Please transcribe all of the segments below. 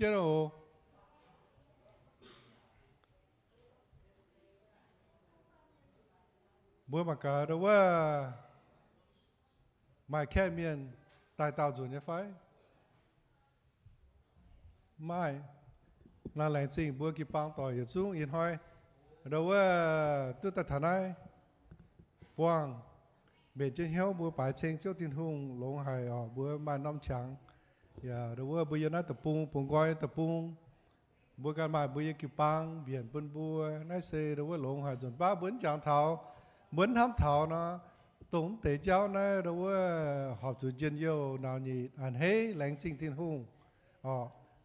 chứ đâu bữa mà cả đâuว่าไม่แค่เมียนตายเต่าจุนเนี่ยไฟไม่น่าแรงจริงบัวกี่ปังต่ออยู่สูงอินห้อยเราว่าตัวตัดฐานายปวงเบ็ดเจ้าเหี้ยวบัวป่ายเชิงเจ้าตินหุ่งลงหายออกบัวมาน้ำฉังอย่าเราว่าบัวยันน่าตะปุงปุงก้อยตะปุงบัวการมาบัวกี่ปังเบียนเป็นบัวน่าเซ่เราว่าลงหายจนป้าเหมือนจางเท้าเหมือนทำเท้าเนาะtổng tế giáo này đâu họp chủ dân yêu nào nhỉ anh hey lãnh sinh thiên hùng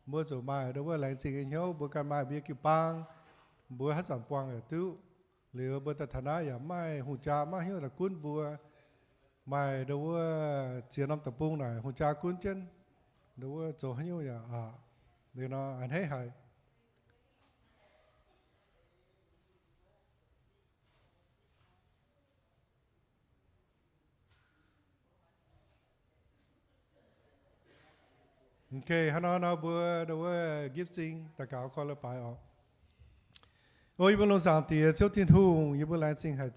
mưa rồi mai đâu lãnh sinh anh hiếu bữa can mai biết kịp bang bữa hát sản quang ở tứ liệu bữa ta thà ya mai hùng cha mai hiếu là cuốn bữa mai đâu chia năm tập bung này hùng cha cuốn chân đâu chỗ hiếu ya để nó anh hey hay ok, nó bữa đâu gifting tất cả con là bài ọ. Ôi bữa lúc sáng thì chiếu thiên hùng, bữa lại sinh hạt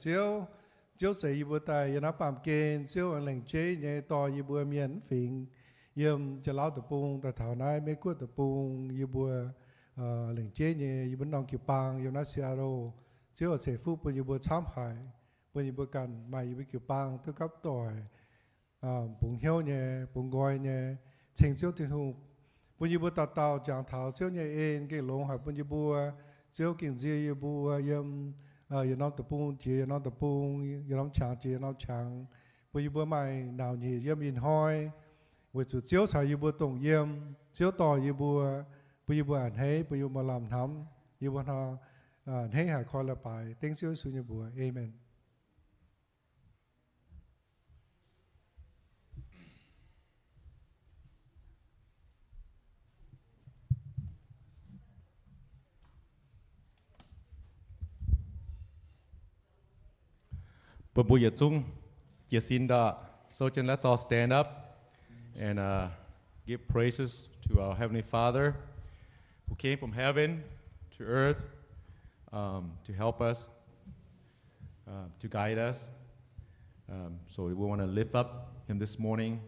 chiếu sấy bữa tay, nó bám kén, chiếu anh lệnh chế nhẹ to, bữa miền phình, yếm cho lão tập bung, ta thảo nai mấy cuốn tập bung, bữa lệnh chế nhẹ, bữa nong kịp bang, nó xia rô, chiếu ở sấy phúc, bữa chám hải, bữa cần mày bữa kịp bang, tôi cấp tỏi, bung hiếu nhẹ, bung gói nhẹ. Trình siêu thiên hùng, bây giờ bữa tàu chẳng thảo siêu nhẹ en cái lồng hải bây giờ bữa siêu kinh dị bữa yếm yếm tập bung chỉ yếm tập bung yếm chàng chỉ yếm chàng bây giờ bữa mai nào nhỉ yếm in hoi với sự siêu xài bữa tổng yếm siêu to bữa bây giờ bữa ăn hay bây giờ mà làm thắm bữa nó hay hải coi là bài tiếng siêu suy như bữa amen. But Buya Tsung, Yasinda, so let's all stand up and give praises to our Heavenly Father who came from heaven to earth to help us, to guide us. So we want to lift up Him this morning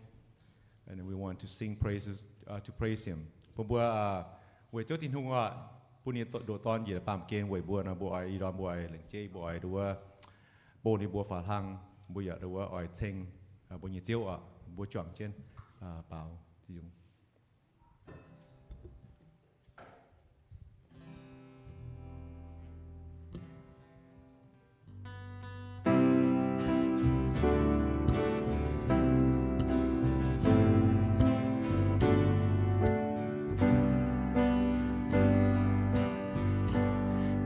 and we want to sing praises to praise Him. But Buya, we just in Hungwa, Punya do ton ye pam ken we Buya na Buya Iran Buya Leng Jay Buya do bố đi bố phá thang bây giờ đâu ở trên bố nhiệt chiếu ở bố chọn trên bảo dùng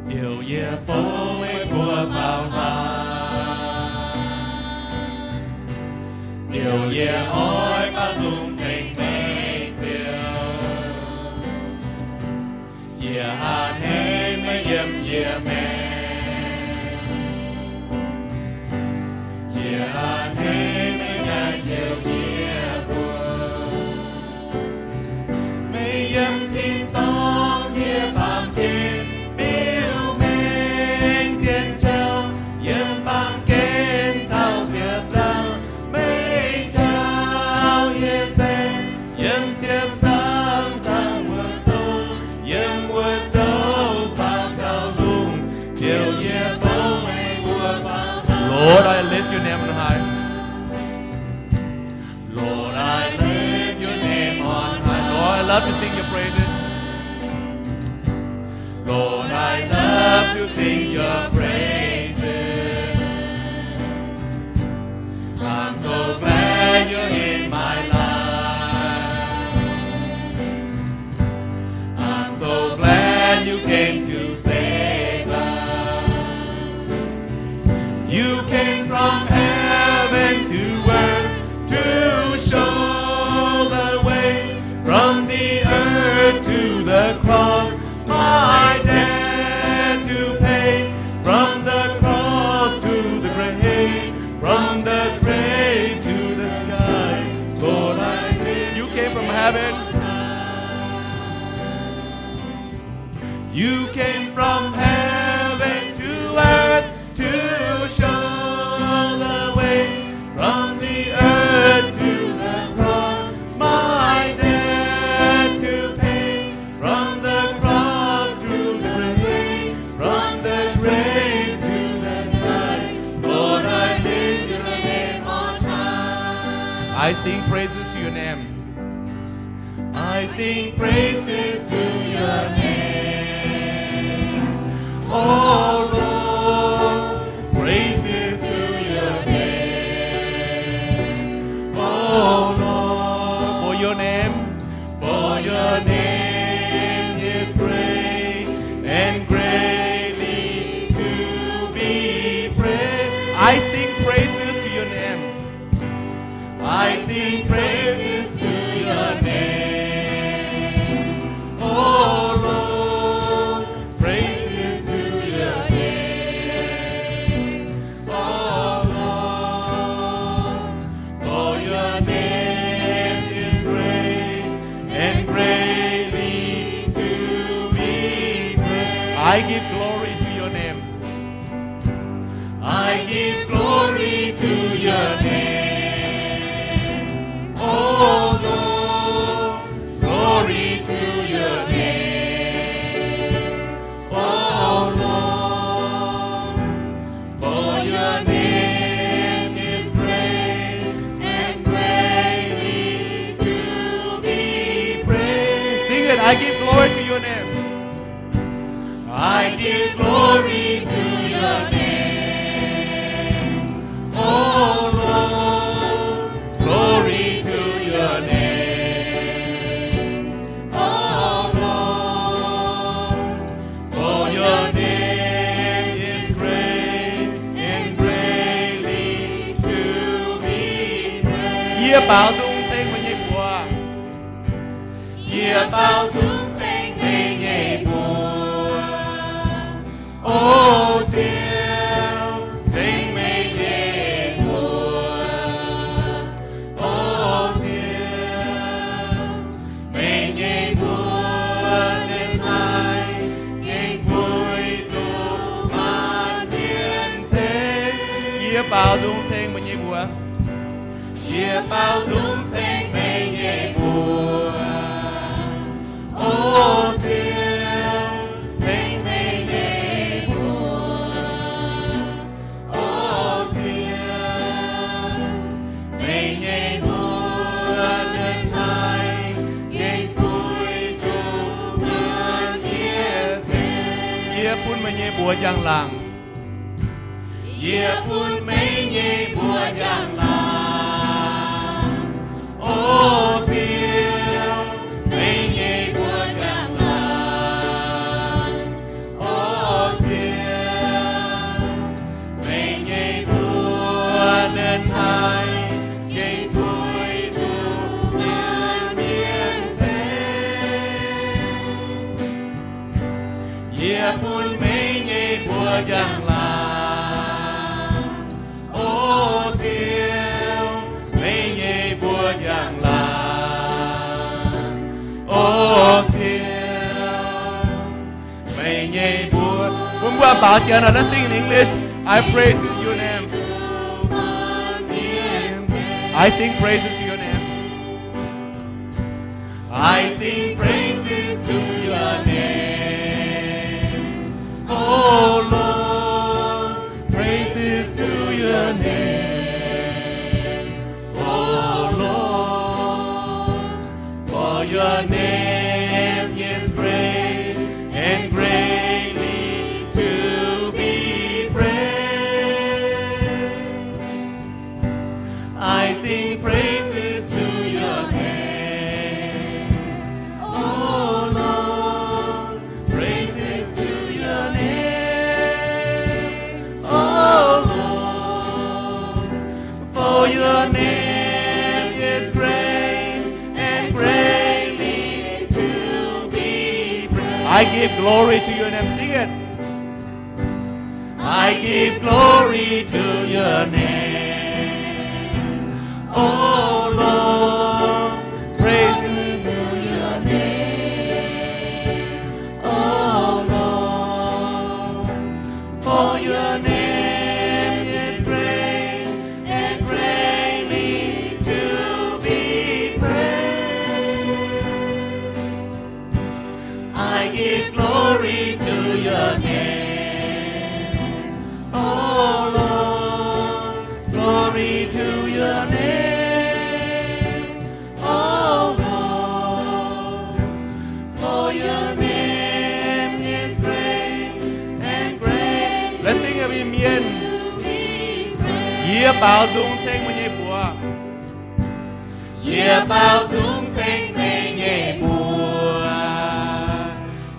chiều ye bố ấy bố phá thang chiều ye ôi có dung tình mê chiều ye an hê mê yếm ye mê ye an hê mê nhà chiều ye buồn mê yếm thiên tông ye bằng thiên biểu mênh thiên châu yếm bằng kênh thao diệp giao Lord, I lift your name on high. Lord, I lift your name on high. Lord, I love to sing your praises. Lord, I love to sing your praises. I'm so glad you're in my life. I'm so glad you came to save us. You came from heaven to earth to show the way from the earth to the cross. My debt You came from heaven to earth to show the way from the earth to the cross. My debt to pay from the cross to the grave, from the grave to the sky. Lord, I lift your name on high. I sing praises to your name. I sing praises to your name. Oh Lord, praises to your name. Oh Lord, for your name is great and greatly to be praised. I sing praises to your name. I sing praises to your name. Oh Lord, praises to your name. Oh Lord, for your name is great and greatly to be praised. I give glory to your name. I give glory to your name. Oh Lord, glory to your name. Oh Lord, for your name is great and greatly to be praised. Sing it. I give glory to your name. I give glory to your name. Oh Lord, glory to your name. Oh Lord, for your name is great and greatly to be praised. Yea, bảo tung sinh với nhịp của. Yea, bảo tung sinh với nhịp của. Ô Thiên, sinh với nhịp của. Ô Thiên, với nhịp của lên hai, nhịp vui tu man thiên sinh. Yea, bảo tung sinh với nhịp của. Yea, bảo tung sinh với nhịp của. Ô Thiên, sinh với nhịp của. Ô Thiên, với nhịp của lên hai, nhịp vui tu man thiên sinh. Yea, pun với nhịp của giang làng. Yea, pun với nhịp của giang làng. Ô Thiên, với nhịp của giang làng. Ô Thiên, với nhịp của lên hai, nhịp vui tu man thiên sinh. Yea, pun với nhịp của giang làng. Ô Thiên, với nhịp của giang làng. Ô Thiên, với nhịp của. Hôm qua bảo chị nó sing in English. I praise your name. I sing praises to your name. I sing praises to your name. Oh Lord, praises to your name. Oh Lord, for your name is great and greatly to be praised. I sing praises to your name. Oh Lord, praises to your name. Oh Lord, for your name is great and greatly to be praised. I give glory to your name. Sing it. I give glory to your name. Oh Lord, praise me to your name. Oh I give glory to your name. Oh Lord, glory to your name. Oh Lord, for your name is great and great. Let's sing a miền. Yếp bao dung sinh mà nhẹ bùa. Yếp bao dung sinh mà nhẹ bùa.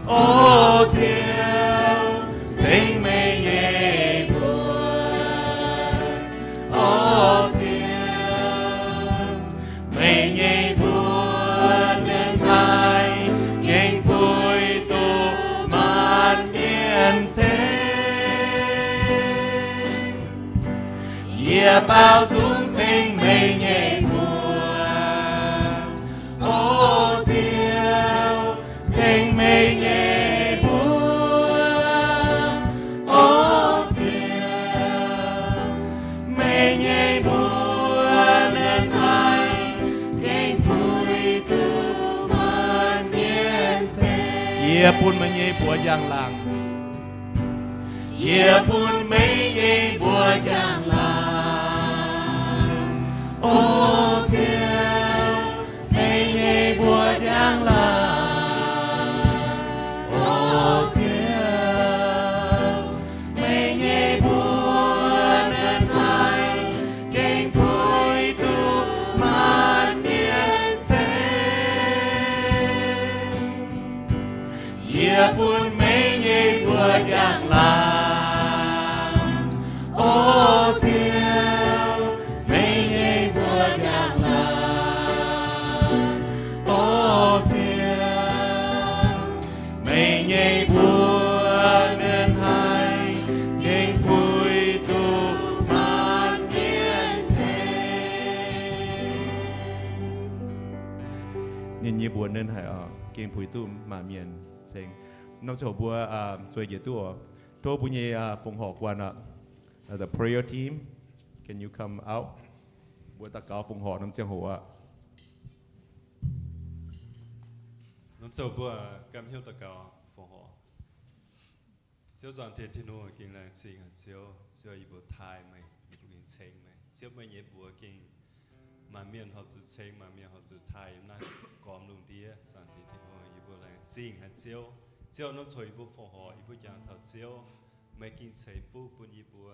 Ô Chúa, sinh mà nhẹ bùa. Ô Chúa, mà nhẹ bùa nên ai nhanh vui tu man miền thế. Yếp bao dung sinh mà nhẹ bùa. Ô Chúa, sinh mà nhẹ bùa. Ô Chúa, mà nhẹ bùa nên ai nhanh vui tu man miền thế. Yếp bùn mà nhẹ bùa giang làng. Yếp bùn mà nhẹ bùa giang làng. Ô Chúa, mây nhẹ bùa giang làng. Ô Chúa, mây nhẹ bùa nên ai kinh vui tu man miền thế. Yếp bùn mây nhẹ bùa giang làng. Ô Chúa, nhị bùa nên hay kinh phối tu mà miền sinh năm sau bùa chơi gì tu thôi bùa nhị phòng họp quan the prayer team, can you come out bùa tất cả phòng họp năm sau hồ năm sau bùa cầm hiếu tất cả phòng họp chiếu dọn thiệt thiên hồ kinh là sinh hạt chiếu ý bùa thai mày ý bùa kinh sinh mày chiếu mày nhị bùa kinh mà miền họ tụt xây mà miền họ tụt thay na còm lùng tía sản thị thì họ ibu lại xin hạt chiếu nó thôi ibu phò họ ibu giang thảo chiếu mấy kinh xây phu bún ibu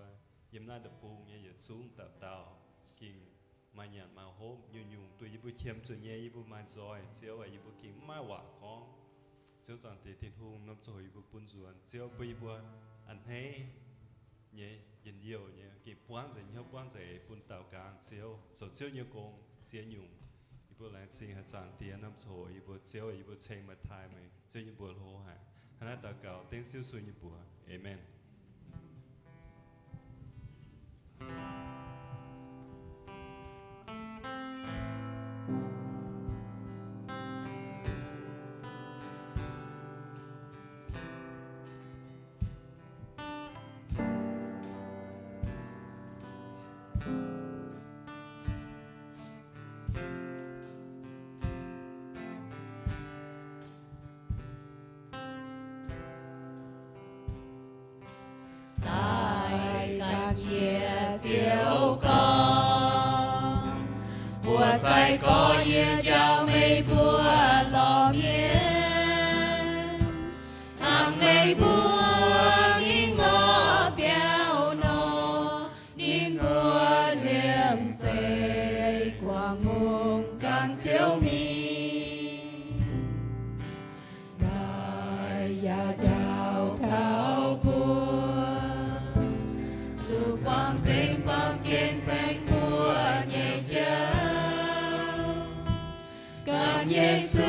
yếm na đập bùng như vậy xuống tập tàu kinh mà nhạt mà hôm nhung tụi ibu chiêm tụi nhẹ ibu mà giỏi chiếu và ibu kinh mà quả con chiếu sản thị thiên hùng nó thôi ibu bún ruộng chiếu ibu ăn hay nhẹ nhìn nhiều nhé cái quán gì nhau quán gì bún tàu càng chiếu số chiếu nhiều con chiếu nhung ibu lại sinh hạt sản tiền năm số ibu chiếu ibu chơi mà thay mày chiếu ibu hô hả hắn đã cầu tên siêu suy ibu amen. Sai có yên chào mây bùa lò miên ăn mây bùa nín ngõ béo nô nín bùa liềm dây qua ngùng càng chiếu mi đại ya chào thảo bùa dù quang dinh băng kiên bánh bùa nhẹ chân Cần Giêsu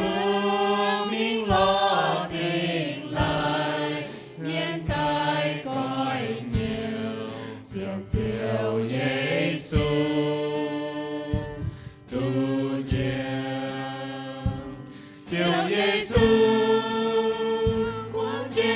mình lo tình lời miền cài coi nhiều xiên chiều Giêsu tu chiều Giêsu quang chiều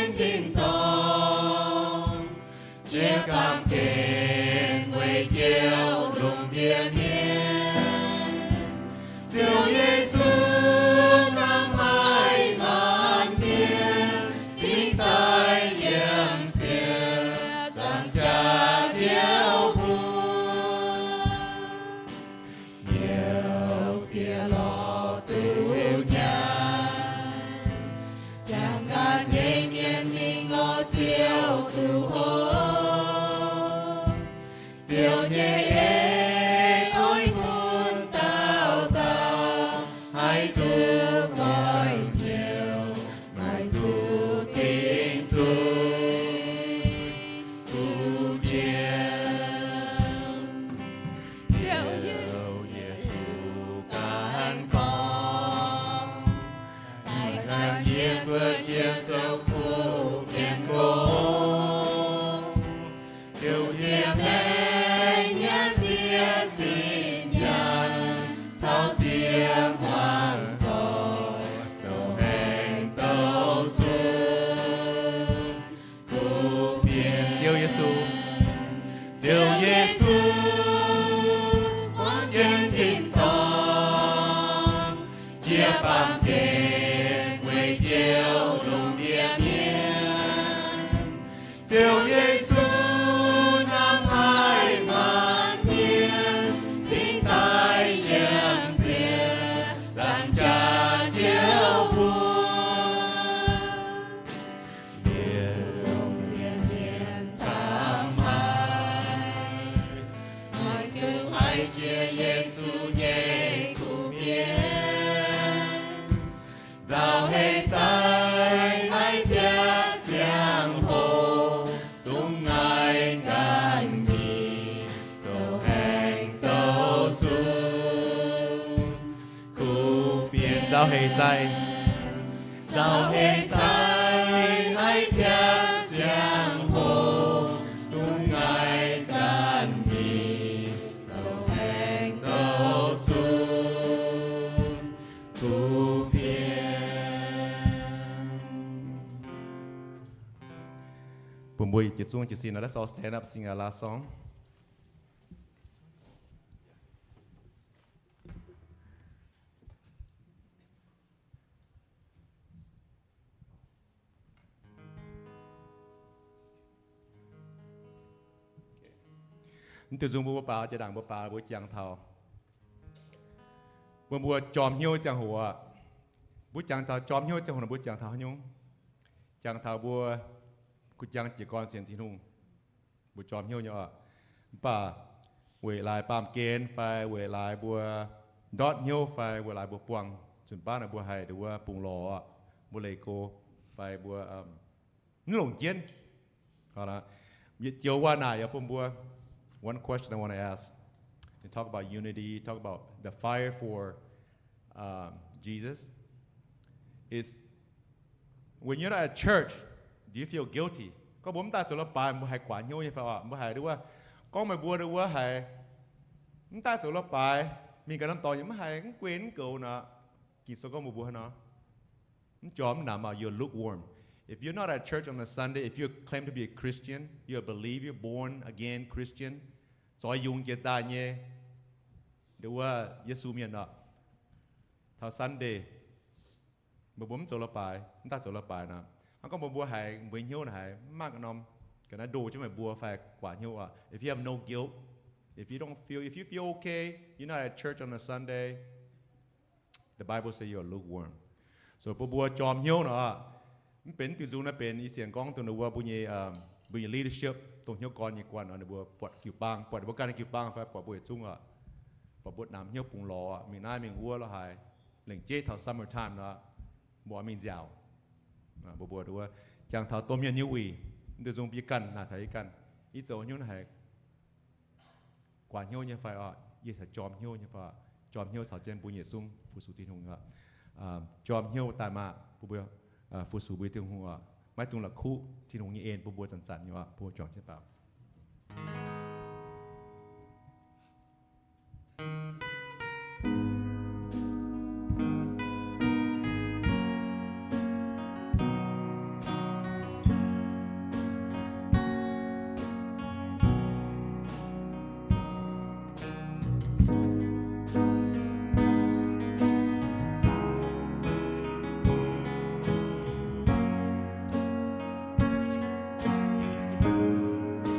nhiều châu khu phiền cố điều diệm lên nhớ diệm xin nhân sau diệm hoàn tội dầu hành tâu chung khu phiền Diệu Giêsu diệu Giêsu muốn dân thịnh toàn chia bằng kề quê chiều đồng địa miên diệu Giêsu năm hai ngàn niên xin tai nhang diệt giang tràn chiếu buồn diệu thiên hiền sáng mai ngài cứu ai chia Giêsu nhẹ cụ phiền giao hết trái ai biết giang hồ tung ngài ngàn đi dầu hành tâu chung cụ phiền giao hệ trái giao hết trái ai biết giang hồ tung ngài ngàn đi dầu hành tâu chung cụ phiền Pembuy Jesung Jesina. Let's all stand up, sing our last song. Từ dùng bùa bàจะดังบbà bùa giang thao bùaจอมเหี้ยวจังหัวบจังthaoจอมเหี้ยวจังหัวบจังthao nhungจังthao bùaกูจังจีกรเสียงที่นุ่งบจอมเหี้ยวเนี่ยป่าเวลายปามเกณฑ์ไฟเวลายบัวดอดเหี้ยวไฟเวลายบัวปวงจนบ้านบัวไฮหรือว่าปุงหล่อบัวเลโกไฟบัวนี่หลงเย็นเอาละเจียวว่าหน่ายปุ่มบัวOne question I want to ask, you talk about unity, talk about the fire for Jesus, is when you're at church, do you feel guilty? Có bố ta sẽ là bài một hai quả nhau như phải không? Một hai đứa có mấy bữa đứa hai, ta sẽ là bài mình cái năm tỏi những hai cái quên cầu nè, kỳ số có một bữa nó, chóm nằm mà you're lukewarm. If you're not at church on a Sunday, if you claim to be a Christian, you're a believer, born again Christian, so dùng cái ta nhé, đểว่าGiêsu miền đó, thảo Sunday, mà bấm chỗ là bài, ta chỗ là bài nè, anh có một bữa hay với nhau này, mang cái nom, cái này đồ chứ mày bùa phải quả nhau à. If you have no guilt, if you feel okay, you're not at church on a Sunday, the Bible says you're lukewarm. So bùa chòm nhau nữa. เป็นติจูนะเป็นอีเสียงก้องตัวนัวบุญบุญ leadership ตรงเหี้ยวกรอย่างกวนอันบัวปวดคิวปังปวดบุการคิวปังไฟปวดบุญจุ้งอ่ะปวดบุญน้ำเหี้ยวปุงล้อมีหน้ามีหัวแล้วหายเหล่งเจ๊เท่า summer time นะบัวมียาวบัวดูว่าจังเท่าต้มยันยิ้วอีติจูปีกันหน้าไทยกันอีโจยิ้วหายกวนยิ้วยังไฟอ่ะยี่สิจอมยิ้วยังไฟจอมยิ้วสาวเจนบุญยี่จุ้งผู้สุติหงอ่ะจอมยิ้วตายมาบัวฟูสูบุยตึงหัวไม่ตรงหลักคู่ที่หงยี่เอ็นบัวสันๆอยู่อ่ะบัวจอดใช่เปล่า Hãy subscribe cho kênh Ghiền Mì Gõ để không bỏ lỡ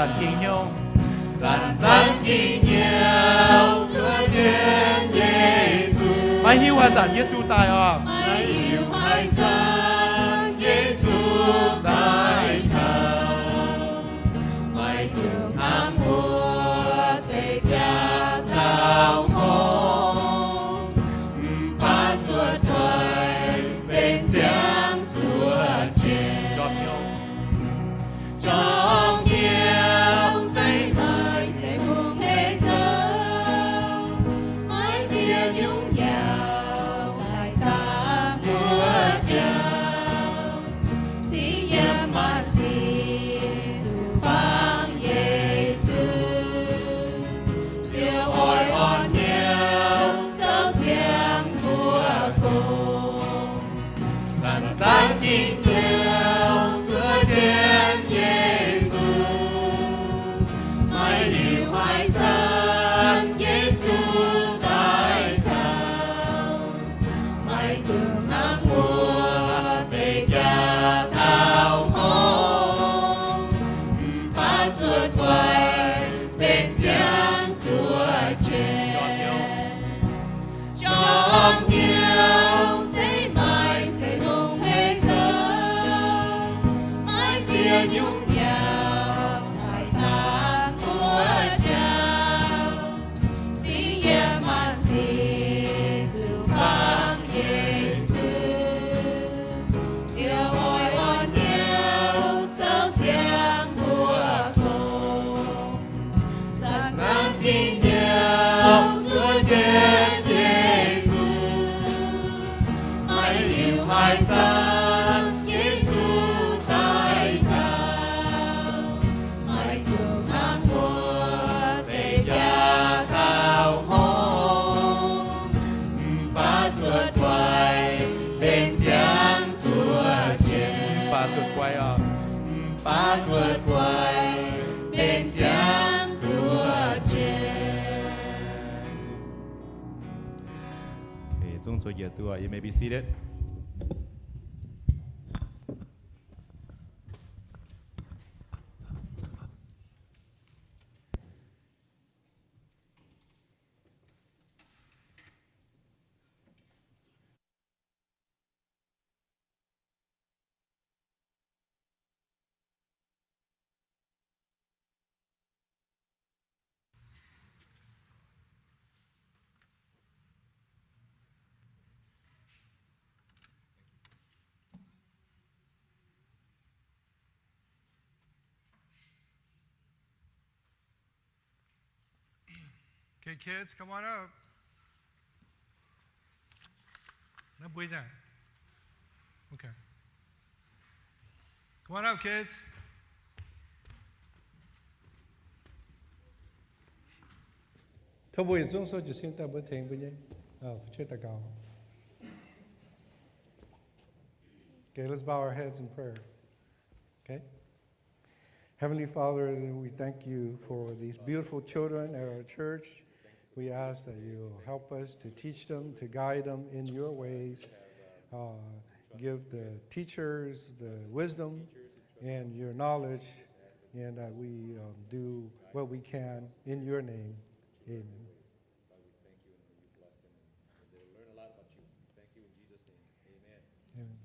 dàn kinh nhau dàn dàn kinh nhau Chúa trên Giêsu mai hiu hai dàn Giêsu tài à mai yêu hai dàn Giêsu tại thao mai thường ham mùa tề gia thao hồn ba ruột thời bên giang Chúa trên chọn nhau trong yêu dây thời sẽ buông hết dấu mãi chia nhung nhào tại ta mùa trao chỉ nhớ mà xin dù bang Giêsu chiều ôi on nhau dấu tiếng mùa cùng dàn dàn kinh nhau giữa trên Giêsu mai yêu hai dàn Giêsu tại thao mai thường nắng mùa về nhà thao hồn ba ruột quay bên giang Chúa trên trong yêu sẽ mãi sẽ không hết dấu mãi chia nhung nhào hai tháng của trao chỉ nhớ mà xin dù bang Giêsu chiều ôi on nhau trong tiếng mùa cùng dàn dàn kinh nhau Chúa trên Giêsu mai yêu hai dàn Giêsu tại thao mai thường nắng mùa tề gia thao hồn ba ruột quay bên giang Chúa trên ba chuột quay à ba ruột quay bên giang Chúa trên okay dung cho giờ tua you may be seated Okay, kids, come on up. No buena. Okay. Come on up, kids. Thôi buổi chúng tôi chỉ xin ta bữa thềm với nhé. Chơi ta cao. Okay, let's bow our heads in prayer. Okay? Heavenly Father, we thank you for these beautiful children at our church. We ask that you help us to teach them, to guide them in your ways. Give the teachers the wisdom and your knowledge, and that we do what we can in your name. Amen. Amen.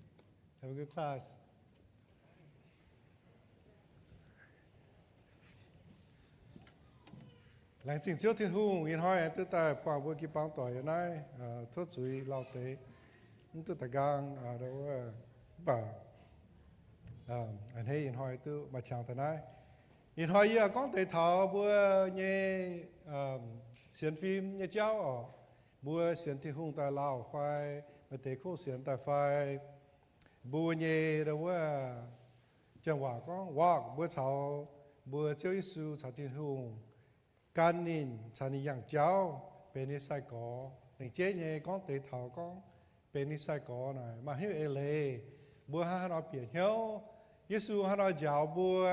Have a good class. Lãnh trình chiếu thiên hùng yên hỏi anh tự ta quảng vô kịp băng tỏi ở này thuốc suy lao tế nhưng tự ta gang đâu bà anh hay yên hỏi tự bà chàng thế này yên hỏi giờ con thể thảo bữa nhé xiên phim nhé cháu ở bữa xiên thiên hùng ta lao phai mà tế khô xiên ta phai bữa nhé đâu chẳng hòa con hòa bữa cháu bữa chiếu Giêsu cháu thiên hùng can nín sản yang cháu bên này sai có những chế nhẹ con tế thảo con bên này sai có này mà hiểu lệ bữa ha nó biển nhau Giêsu ha nó giáo bữa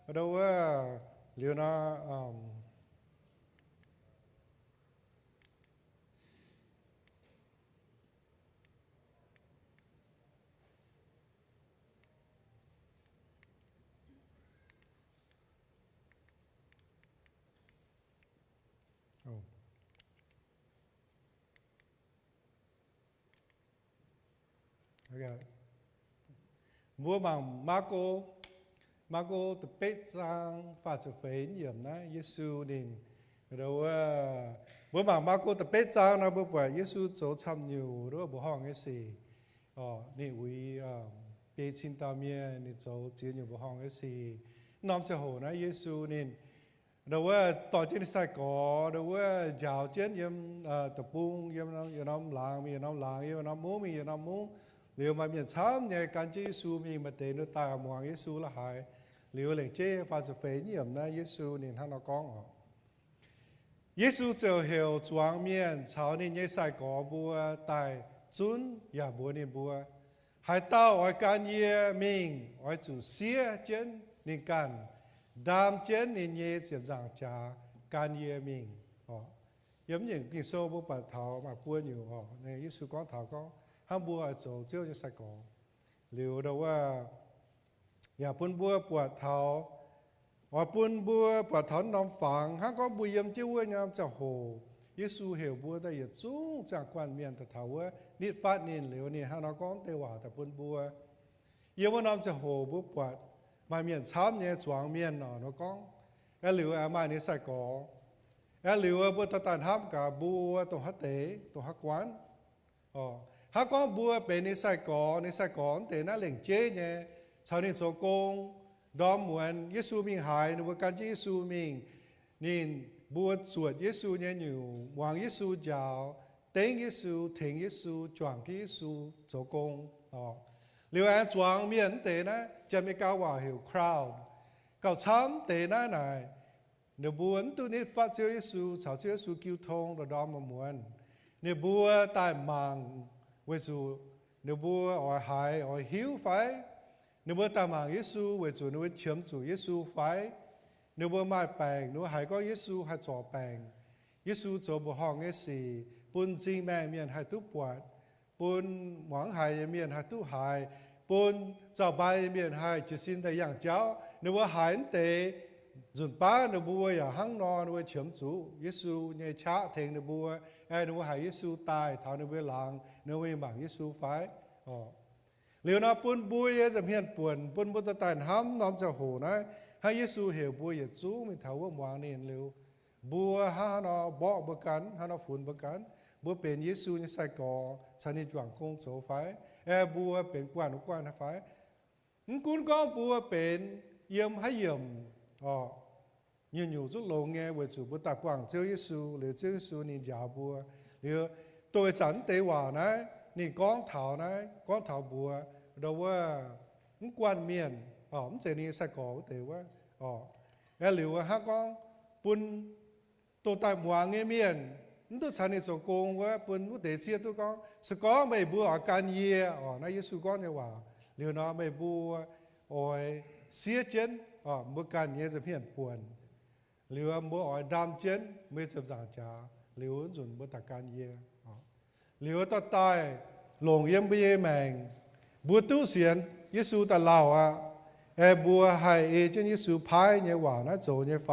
ở đâu liệu nó okay bữa bằng Marco tập bết sang phát cho phế nhiệm na Giêsu nên rồi bữa bằng Marco tập bết sang na bữa bữa Giêsu chỗ tham nhiều rồi bữa hong cái gì nên uy bê xin tao miên nên chỗ chia nhiều bữa hong cái gì nằm sẽ hồ na Giêsu nên rồiต่อtrên sai có rồi giáo trên yếm tập bung yếm nằm làng mi nằm làng yếm nằm mũ mi nằm mũ liệu mà miền Sam nhà can chi Giêsu mi mà tên nó ta mong Giêsu là hại liệu lệnh chế phát sự phế nhiệm na Giêsu nên hắn nó con họ Giêsu sẽ hiểu chuang miền chào nên nhớ sai có bùa tài chun ya bùa nên bùa hai tao ở can ye mình ở chủ xía trên nên can đam trên nên nhớ sẽ giảng trả can ye mình họ giống như cái số bùa bát thảo mà bùa nhiều họ nên Giêsu có thảo có ham bùa ở chỗ chiếu như sai có liệu đâuอย่าปุ่นบัวปวดเท้าว่าปุ่นบัวปวดเท้านอนฝังฮักก็บุยมจิ้วยามจะโหเยซูเหวบัวได้ยัดสูงจากควันเมียนแต่เท้าว่านิดฟาดนินเหลวนี่ฮักนก้องเตว่าแต่ปุ่นบัวเยาว่านอนจะโหบัวปวดมาเมียนช้ำเนี่ยสวงเมียนหนอนก้องเหลวอามานี่ใส่กอเหลวบัวตะตันทับกับบัวตรงฮัตเตตรงฮักวันฮักก็บัวเป็นนิสัยกอแต่น่าเหล่งเจ๊เนี่ยชาวนี้โซกงดอมเหมือนเยซูมิงหายในวันการที่เยซูมิงนี่บวชสวดเยซูเนี่ยอยู่วางเยซูยาวเต็งเยซูเถงเยซูจวงที่เยซูโซกงหรือว่าจวงเมียนเตนะจะไม่ก้าวว่าหิวคราวเก่าช้ำเตนะไหนเนื้อบัวตัวนี้ฟัดเจ้าเยซูชาวเจ้าเยซูกิ้วทงดอมมาเหมือนเนื้อบัวตายมังเวซูเนื้อบัวอ่อยหายอ่อยหิวไฟnếu bữa ta mang Giêsu về chủ nếu chiếm chủ Giêsu phải nếu bữa mai bèn nếu hai có Giêsu hai trò bèn Giêsu cho bộ hong cái gì bún chính mẹ miền hai tu bọt bún mỏng hai miền hai tu hai bún chào bài miền hai chỉ xin thầy giảng cháu nếu bữa hai tệ dùn ba nếu bữa ya hăng no nếu chiếm chủ Giêsu nhảy chả thành nếu bữa hai Giêsu tai thảo nếu bữa làng nếu bữa mang Giêsu phải liệu nóปุ่นบุยจะเพียนป่วนปุ่นบุตรตานห้ำน้อมจะโหนะให้เยซูเหวบุยอย่าจู้ไม่เท่าว่าวางนี่เร็วบัวฮานาบอกประกันฮานาฝุ่นประกันบัวเป็นเยซูในใส่กอชนิดจวงคงโสไฟบัวเป็นกวนนะไฟกุนก็บัวเป็นเยี่ยมให้เยี่ยมอยู่จุดลงเงี้ยเวจูบัวตากวางเจ้าเยซูหรือเจ้าเยซูนี่ยาบัวหรือตัวฉันเตว่านะนี่ก้องเถานะก้องเถาบัวเราว่ามันกวนเมียนมันเจนี่ใส่กอแต่ว่าแล้วหรือว่าฮักก้องปุ่นตัวตายหมวงเมียนมันตัวฉันนี่สกงว่าปุ่นผู้เตะเชียตัวก้องสกอไม่บัวอาการเยี่ยนะเยซูก้องเนี่ยว่าหรือเนาะไม่บัวเสียเจนเมื่อการเยี่ยจะเพี้ยนป่วนหรือว่าบัวดำเจนไม่จะสั่งจ่าหรือว่าจุนบัวตาการเยี่ยหรือว่าต่อตายหลงเยี่ยมไปเยี่ยมแมงบัวตู้เสียนเยซูแต่เล่าบัวหายเจนเยซูพายเนี่ยว่านะโจเนี่ยไฟ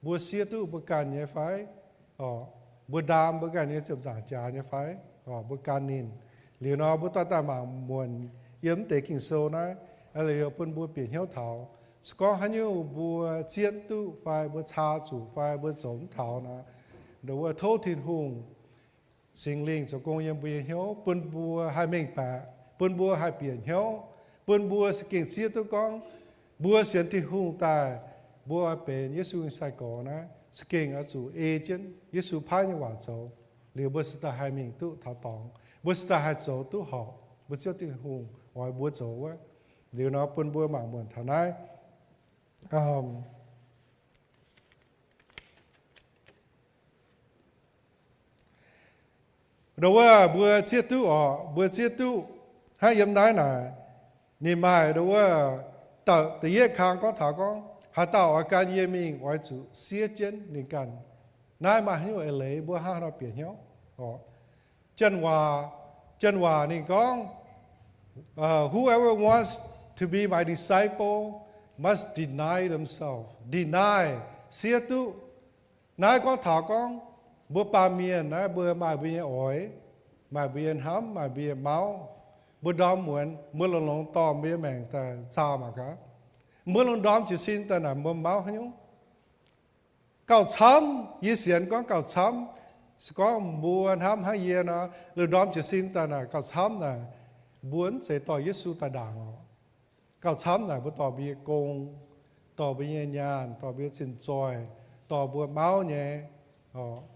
บัวเสียตู้ประกันเนี่ยไฟบัวดามประกันเนี่ยเจ็บสางจ่าเนี่ยไฟประกันนินหรือเนาะบัวตาหมางมวนเยี่ยมเตะกิ่งโซนะอะไรเป็นบัวเปลี่ยนเหี้ยวเถาสกอหันยูบัวเจียนตู้ไฟบัวชาสูไฟบัวสมเถานะเดี๋ยวว่าโทษทินหุงสิ่งลิงจะกงยังเปลี่ยนเหี้ยวปนบัวให้เม่งแปะปนบัวให้เปลี่ยนเหี้ยวปนบัวสกิ่งเสียตัวกองบัวเสียนที่หุงตายบัวเป็นเยซูใส่ก่อนะสกิ่งอาจูเอเจนเยซูพายยังว่าโจหรือบัวสตาให้เม่งตู้ถาตองบัวสตาให้โจตู้หอกบัวเสียที่หุงว่าบัวโจว่าเดี๋ยวน้อปนบัวหมางเหมือนฐานะเราว่าบัวเชียตู้บัวเชียตู้ให้ยำได้หน่อยนี่ไม่เราว่าแต่เยี่ยคางก็ถาก็หาต่ออาการเยี่ยมิงไว้จุเสียเจนนี่กันนายมาให้เอเลยบัวห้าเราเปลี่ยนเหี้ยวจันว่านี่ก็whoever wants to be my disciple must deny themselves deny เสียตู้นายก็ถาก็บัวปาเมียนนะบัวมาเบียอ้อยมาเบียนห้ำมาเบียเมา bữa đó muốn lòng to bia mèn ta cha mà cả muốn lòng đom chỉ xin ta là muốn máu hay nhung cào chấm y xiên có cào chấm có buồn ham hay gì nó rồi đom chỉ xin ta là cào chấm là muốn sẽ tỏ Giêsu ta đàng cào chấm là bữa tỏ bia công tỏ bia nhàn tỏ bia xin trôi tỏ bữa máu nhẹ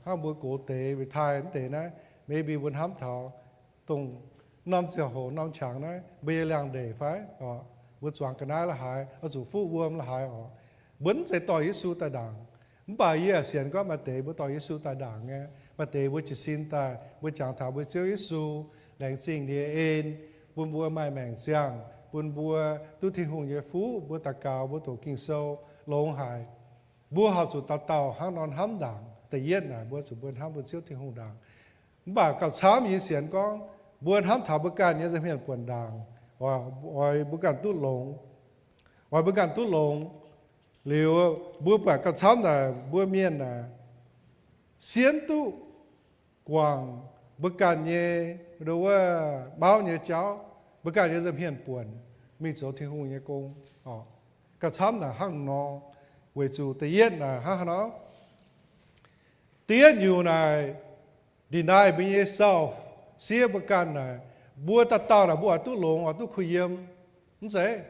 ham bữa cổ tế bị thai tế nè maybe muốn ham thảo tung năm giờ hồ năm chẳng đấy bây giờ làng để phải bữa chọn cái này là hại ở chủ phụ vuông là hại vẫn sẽ tỏ Giêsu ta đàng bài giờ xiên có mà tế bữa tỏ Giêsu ta đàng nghe mà tế bữa chỉ xin ta bữa chẳng thảo bữa chiếu Giêsu lành sinh địa ên bữa mai mèn giang bữa tu thiên hùng ye phú bữa ta cao bữa tổ kinh sâu lông hại bữa học chủ ta tàu hang non hám đàngแต่เย็นน่ะบัวสุบวนห้ามบัวเชี่ยวที่หงดังบ่ากับช้ำยินเสียงก้องบวนห้ามถาบุการเนี่ยจะเพียนปวนดังว่าบุการตุ้หลงว่าบุการตุ้หลงหรือบัวป่ากับช้ำน่ะบัวเมียนน่ะเสียนตุ้กวางบุการเนี่ยหรือว่าเมาเนี่ยเจ้าบุการเนี่ยจะเพียนปวนมีโจที่หงเนี่ยกงกับช้ำน่ะห้างนอเวจูแต่เย็นน่ะห้างนอtiếng nhiều này deny being yourself xia bậc can này bua ta tao là bua tu lồng ở tu khuy yếm không dễ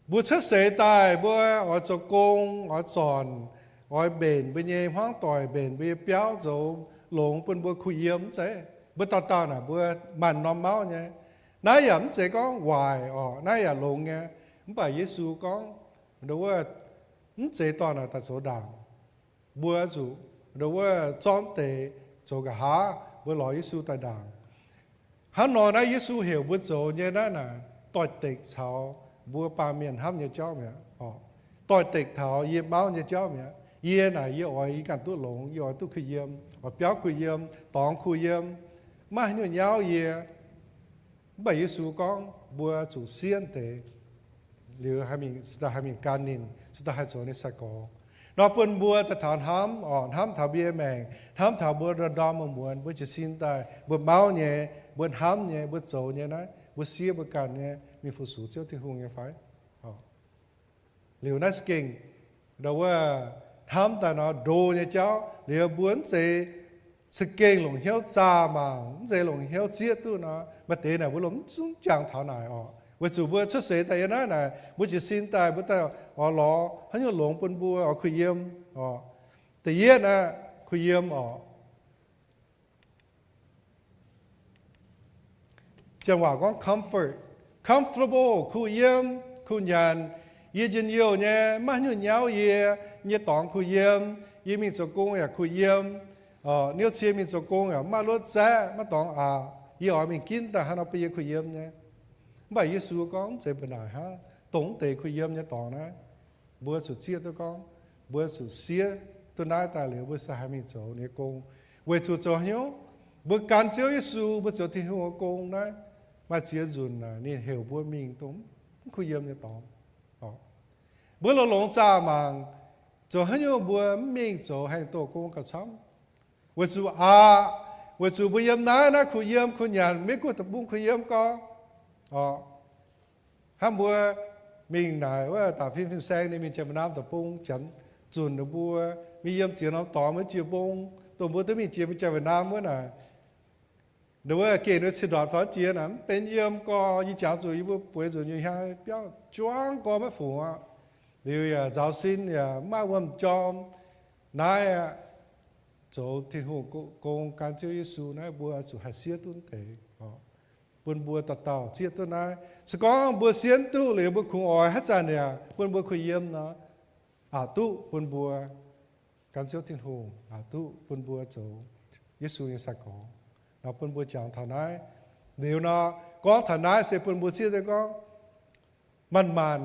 bua chết sệ tai bua ở chỗ công ở tròn ở bền bên nhẹ hoang tỏi bền bên béo dầu lồng bên bua khuy yếm dễ bua ta tao là bua màn nóm máu nhé nãy giờ sẽ có hoài nãy giờ lồng nghe không phải Giêsu có đâu không dễ tao là ta số đảng bữa chủ rồi chọn để cho cái há bữa nói Giêsu tại đàng hắn nói này Giêsu hiểu bữa chỗ như thế này tội tịch thảo bữa ba miền ham như cháu mẹ tội tịch thảo yếm máu như cháu mẹ yếm này yếm ở ý cảnh tu lồng yếm ở tu khuy yếm ở béo khuy yếm tòng khuy yếm mà như nhau yếm bởi Giêsu con bữa chủ xiên để liệu hai mình can nín chúng ta hai chỗ này sẽ có nó pun bua ta thản hám thảo bia mèn hám thảo bua ra đom mà muốn bua chỉ xin ta bua máu nhẹ bua hám nhẹ bua dầu nhẹ đấy bua xia bua cạn nhẹ mi phụ sủ chiếu thì hùng nhẹ phải liều nát kinh đâuว่าhám ta nó đồ nhẹ cháu liều muốn sẽ sự kinh lồng hiếu cha mà sẽ lồng hiếu chia tu nó mà thế này bua lồng chẳng thảo này bữa chủ bữa xuất sẽ tại đó này bữa chỉ xin tại bữa ta ở lò hắn nhớ lồng bún bùa ở khuy yếm tại yết nè khuy yếm chẳng hòa có comfortable khuy yếm khuy nhàn yết chân yêu nhé mà nhớ nhau yết nhớ tòng khuy yếm yết mình cho công à khuy yếm nếu chia mình cho công à mà lót giá mà tòng yết ở mình kín ta hắn ở bây giờ khuy yếm nhé bởi Giêsu con sẽ bên này ha tổng thể khuy yếm nhé tòng này bữa sụt xia tôi con bữa sụt xia tôi nói ta liệu bữa sa hai mình chỗ này công về sụt chỗ hiếu bữa can chiếu Giêsu bữa chỗ thiên hữu công đấy mà chia dùn là nên hiểu bữa mình tổng khuy yếm nhé tòng bữa lo lồng cha mà chỗ hiếu bữa mình chỗ hành tổ công cả chấm về sụt bữa yếm nói nó khuy nhàn mấy cô tập bung khuy yếm con ham bữa mình nóiว่าตาพินแซงนี่มีเจ้าน้ำตะปุงฉันจุนตะบัวมีเยี่ยมเสียน้ำต่อเมื่อเจียบงตัวบัวต้องมีเจียบเจ้าน้ำเมื่อน่ะเดี๋ยวว่าเกณฑ์ด้วยสิดอดฟ้าเจียน่ะเป็นเยี่ยมก็ยี่จ่าจุยบัวป่วยจุนอยู่ห่างเปี้ยวจ้วงก็ไม่ฝูงเดี๋ยวอย่าเจ้าสิ้นอย่ามาวันจอมนายโจที่หูโกงการเจ้าเยซูนายบัวสุหัสเสียตุนเตบนบัวตัดต่อเชียตัวนั้นสกองบัวเสียนตู้หรือบัวคงอ่อยฮัจจานเนี่ยบนบัวคุยเยี่ยมเนาะตู้บนบัวการเชี่ยวทิ้งหูตู้บนบัวโจยิสุยังสักของเราบนบัวจางฐานะเดี๋ยวเนาะก้องฐานะเสียบนบัวเสียแต่ก้องมัน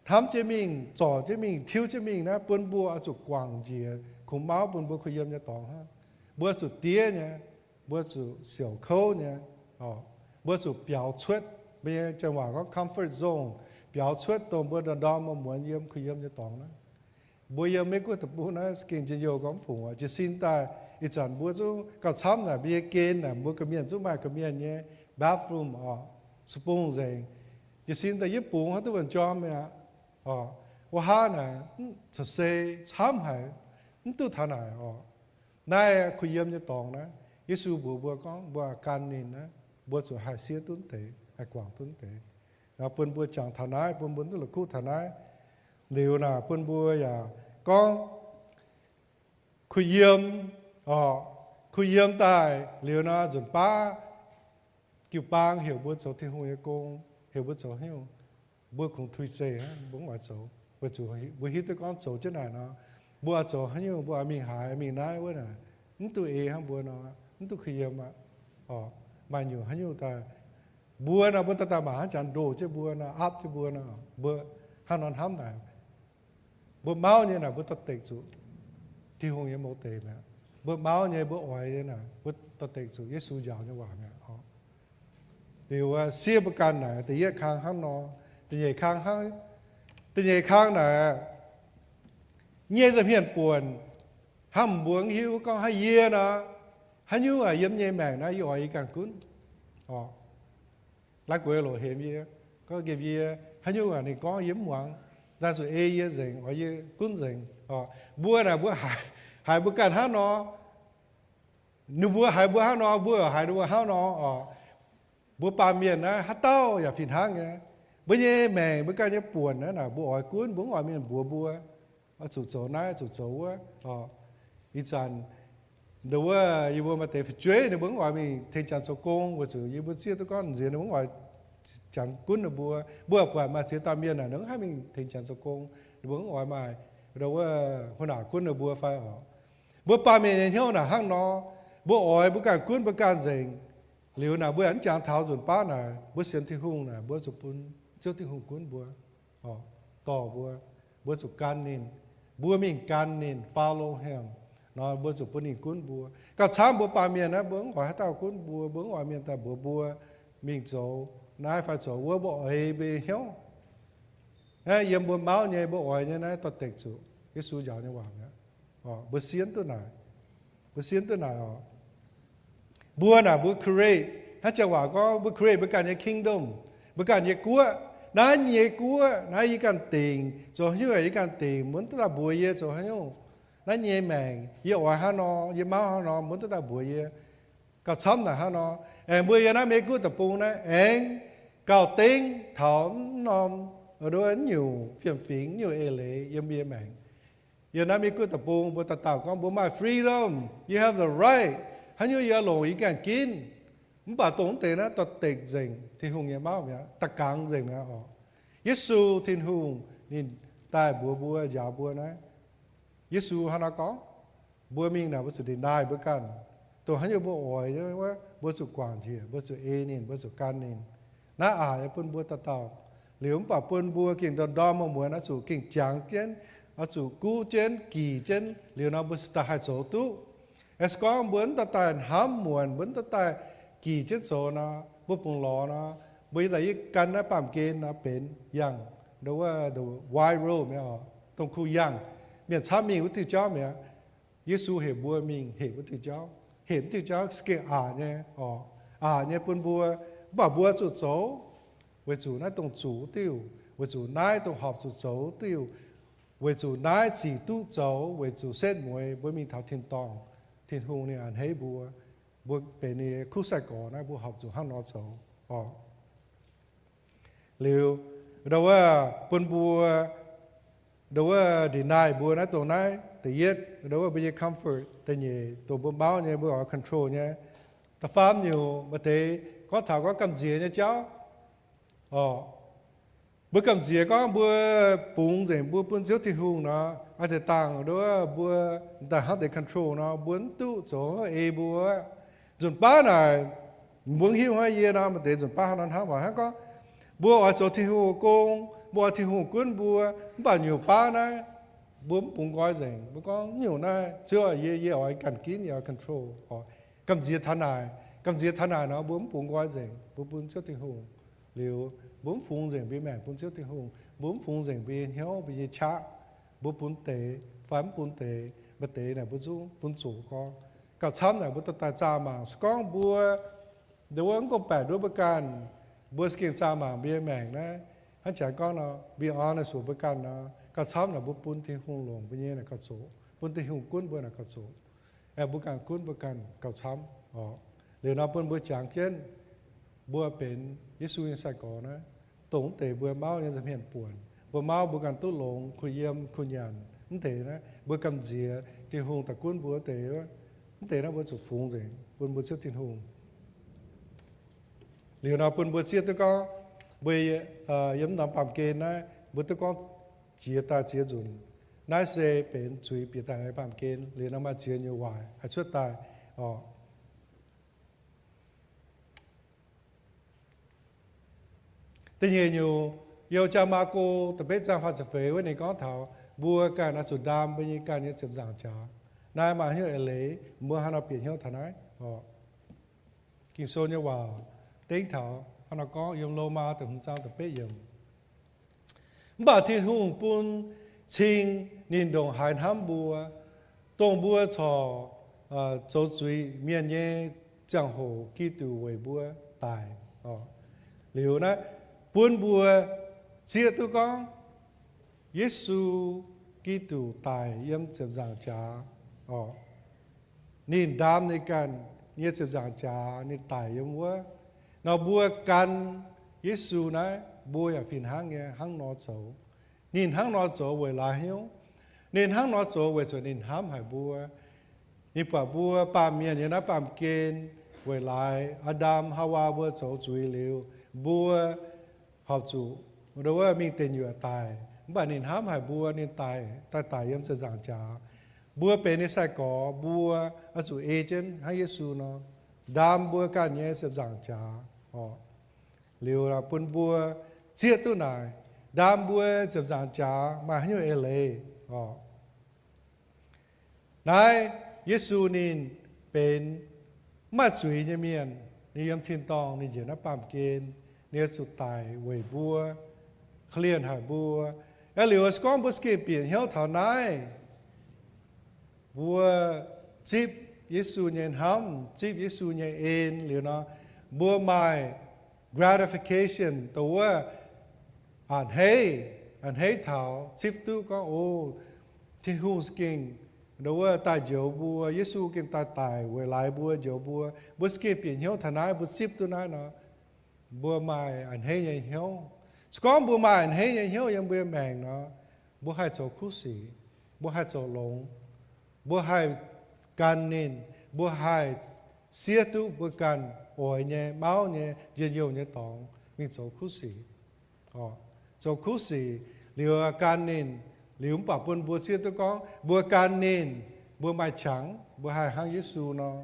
ทำเจมิงจ่อเจมิงทิ้วเจมิงนะบนบัวสุกกวางเจียขมเมาบนบัวคุยเยี่ยมจะต่อฮะบัวสุดเตี้ยเนี่ยบัวสุดเสี่ยวโค้เนี่ยbữa chủ biểu xuất bây giờ chẳng hòa có comfort zone biểu xuất tôm bữa đó mà muốn yếm khi yếm cho tòng đó bây giờ mấy cái tập bữa nó kinh chỉ nhiều có phụng chỉ xin ta ít chẳng bữa chú cả chấm là bây giờ kén là bữa cái miền chú mai cái miền nhé bathroom spoon rồi chỉ xin tạiญี่ปุ่นเขาตัวจอมเนี่ยว่าหาน่ะจะเซ่ช้ำหายตัวท่านไหนนายคุยเยี่ยมจะตองนะเยซูบัวก็บัวการนินนะบัวสุหายเสียตุ้นเตะไอ้กวางตุ้นเตะแล้วปุ่นบัวจังท่านไหนปุ่นตัวละคู่ท่านไหนเดี๋ยวน่ะปุ่นบัวอย่าก็คุยเยี่ยมคุยเยี่ยมตายเดี๋ยวน่ะจนป้าkiều bang hiểu bữa chỗ thì hồi con hiểu bữa chỗ hiểu bữa cùng thui xe á bốn ngoài chỗ bữa chỗ bữa hít tới con chỗ chỗ này nó bữa chỗ hiểu bữa mình hại mình nái bữa nè những tụi e ham bữa nó những tụi khi mà mà nhiều hiểu ta bữa nào bữa ta mà hắn chẳng đồ chứ bữa nào áp chứ bữa nào bữa hắn non ham này bữa máu như nào bữa ta tệ chỗ thì hồi một tệ mà bữa máu như bữa oai như nào bữa ta tệ chỗ Giêsu giàu như vậy nè điều xia bậc can này từ dưới khang hắn nó từ dưới khang hắn từ dưới khang này nhẹ dầm hiền buồn hầm buồn hiu con hay ye nó hay như là yếm nhẹ mèn nó giỏi càng cún lá quê lộ hiểm gì có cái gì hay như là này có yếm hoàng ra rồi e ye dình ở ye cún dình bữa là bữa hải bữa can hắn nó nếu bữa hải bữa hắn nó bữa hải bữa hắn nó bữa ba miền á hát taoอย่า phiền hang nghe bữa nhé mẹ bữa cái nhé buồn đó là bữa hỏi cuốn bữa hỏi miền bùa ở chủ số này chủ số á ít chăn đâu á yêu bữa mà để phải chơi nếu bữa hỏi mình thêm chăn số công và chủ yêu bữa xưa tôi con gì nếu bữa hỏi chăn cuốn là bữa mà xưa tam miền là nó hay mình thêm chăn số công bữa hỏi mà đâu á hôm nào cuốn là bữa phải bữa ba miền nhau là hang nó bữa hỏi bữa cái cuốn bữa can gì liệu nào bữa anh chàng tháo dồn pa nào bữa xiên thi hung nào bữa chụp pun chiếu thi hung cuốn bữa tỏ bữa chụp can nín bữa mình can nín follow him nó bữa chụp pun nín cuốn bữa cả sáng bữa ba miền á bữa hỏi tao cuốn bữa hỏi miền ta bữa mình chỗ nãy phải chỗ bữa ấy bị héo yếm bữa máu nhẹ bữa hỏi như này tao tịch chỗ cái số giàu như vậy nhá bữa xiên tôi này bữa nào bữa create hát chào hòa có bữa create bữa cái này kingdom bữa cái này cua nãy gì cần tiền rồi như vậy cần tiền muốn tất cả bữa gì rồi nhau nãy nhẹ mèn gì hòa hà nó gì máu hà nó muốn tất cả bữa gì cả xóm là hà nó bữa gì nãy mấy cua tập bún nãy cào tiếng thảo nom ở đó nhiều phiền nhiều lệ yếm bia mèn giờ nãy mấy cua tập bún bữa tập tàu con bữa mai freedom you have the right hắn như giờ lồng ý càng kín, bà tốn tiền á, tật tịch dình thì hùng nhà máu nhá, tật càng dình á Giêsu thiên hùng nhìn tai bùa giả bùa này, Giêsu hắn có bùa mình nào bữa sự đình đai bữa can, tôi hắn như bùa ỏi chứ quá, bữa sự quảng gì, bữa sự e nín, bữa sự can nín, nã ải bữa bùa tật tàu, nếu bà bùa kinh đòn đom mà muốn nó sự kinh trắng chén, nó sự cú chén kỳ chén, nếu nó bữa sự hai số tu con muốn ta tài hám muốn ta tài kỳ chết số nó bút bùng lò nó bây giờ căn nó bám kên nó bền yang đâu là đâu wide road mẹ tông khu yang miền xa mình với từ cháu mẹ Giêsu hiểu bùa mình hiểu với từ cháu cái nhé nhé bún bùa bảo bùa chủ số với chủ nãy tông chủ tiêu với chủ nãy tông họp chủ số tiêu với chủ nãy chỉ tu số với chủ xét mùi với mình thảo thiên tòng thiên hùng này anh thấy bùa bên này khu sài gòn này bùa học chủ hàng nó xấu liệu đâu bún bùa đâu deny bùa này tổ này tự nhiên đâu bây giờ comfort tự nhiên tổ bùa báo nhé bùa control nhé ta farm nhiều mà thế có thảo có cầm gì nhé cháu bữa cầm gì có bữa bún gì bữa bún chiếu thiên hùng nó anh để tàng đó bữa ta hát để control nó muốn tu chỗ bữa dồn ba này muốn hiểu hay gì nào mà để dồn ba nó hát mà hát có bữa ở chỗ thiên hùng công bữa thiên hùng quân bữa bao nhiêu ba này bữa bún gói gì bữa có nhiều này chưa gì ở cần kín giờ control cầm gì thằng này nó bữa bún gói gì bữa bún chiếu thiên hùng liệu bún phun gì bị mẹ bún chiếu thiên hùng bún phun gì bị héo bị chạ bữa bún tệ phán bún tệ bữa tệ này bữa chú bún chủ có cả trăm này bữa ta cha mà con bữa เดี๋ยวอังก็แปดด้วยประการบัวสกินซาหมาเบียแมงนะฮันจากก็เนาะเบียออนในสูบประการเนาะก็ช้ำนะบุปุนที่หุ่งหลงไปเนี่ยนะก็สูปุนที่หุ่งกุ้นบัวนะก็สูบุการกุ้นประการก็ช้ำอ๋อหรือเนาะปุนบัวจางเช่นบัวเป็นยิสุยังใส่ก่อนะตรงเตะบัวเมายังจะเพียนป่วนบัวเมาบัวการตุ้หลงคุยเยี่ยมคุยยันนั่นเตะนะบัวกำเจียที่หุ่งตะกุ้นบัวเตะว่านั่นเตะนะบัวจุกฟุ้งเสียงปุนบัวเชื่อทิ้งหุ่งหรือเราเป็นบทเสียตัวก็ไปย้ำนำปั๊มเกณฑ์นะบทตัวก็เจียตาเจียจุนนายเสเป็นจุยเปียตาในปั๊มเกณฑ์หรือนำมาเจียนอยู่วายให้ช่วยตายอ๋อแต่ยังอยู่เยาวจะมาโกแต่เป็นจางฟ้าจะเฟยไว้ในก้อนเท้าบัวการอสุดดามเป็นการยึดเสียบสางจ้านายมาเหี้ยเอเล่เมื่อฮันเอาเปลี่ยนเหี้ยทนายอ๋อกินโซนอยู่ว่าtiếng thọ nó có dùng lô ma từ hôm sau từ bây giờ bà thiên hùng bún xin nhìn đồng hải ham bùa tông bùa trò châu duy miền nhẹ giang hồ kỹ tù về bùa tài liệu đó bún bùa chia tôi con Giêsu kỹ tù tài yếm chẹp giảng trà nhìn đam nàyกันเนี่ยchẹp giảng trà nhìn tài yếm bùa nó bùaกันยิสุนะบัวอย่าฟินหางเงี้ยหางนอโจนินหางนอโจเวลาเหี้ยวนินหางนอโจเวส่วนนินห้ามหายบัวนี่ป่าบัวป่าเมียเนี่ยนะป่ามเกณฑ์เวลาอาดัมฮาวาบัวโจจุยเร็วบัวหอบจูหรือว่ามีเต็นอยู่ตายบ้านนินห้ามหายบัวนินตายยังจะสั่งจ่าบัวเป็นในสายก่อบัวอสุเอเจนให้ยิสุเนาะดามบัวกันเนี่ยเสียบสั่งจ่าเรียวเราปุ่นบัวเจี๊ยตัวไหนดามบัวเสียบสั่งจ่ามาให้อยู่เอเล่นายยิสุนินเป็นมาจุยเนี่ยเมียนนิยมทินตองนี่เจนะปามเกณฑ์เนี่ยสุดตายเวยบัวเคลียนหายบัวแล้วเหลียวสกอมบุสเกเปลี่ยนเหี้ยวเท่าไหนบัวจิบยิสุเนี่ยห้ำจิบยิสุเนี่ยเอ็นหรือเนาะบัวไม้ gratification ตัวอ่านเฮ้เท่าจิบตู้ก็โอ้ที่หูสกิงดูว่าตายเจียวบัวยิสุกินตายเวลาบัวเจียวบัวบุสเกเปลี่ยนเหี้ยวทนายบุจิบตัวนั้นเนาะบัวไม้อ่านเฮ้ยังเหี้ยวสกอมบัวไม้อ่านเฮ้ยังเหี้ยวยังเบื่อแมงเนาะบัวให้โจคู่สีบัวให้โจหลงบัวให้การนินบัวให้เสียตุบัวกันโอยเนี่ยเมาเนี่ยเยี่ยวเนี่ยตองมีโจคู่สีโจคู่สีเหลือการนินเหลือป่าปนบัวเสียตุกองบัวการนินบัวไม้ฉังบัวให้หางยิสุเนาะ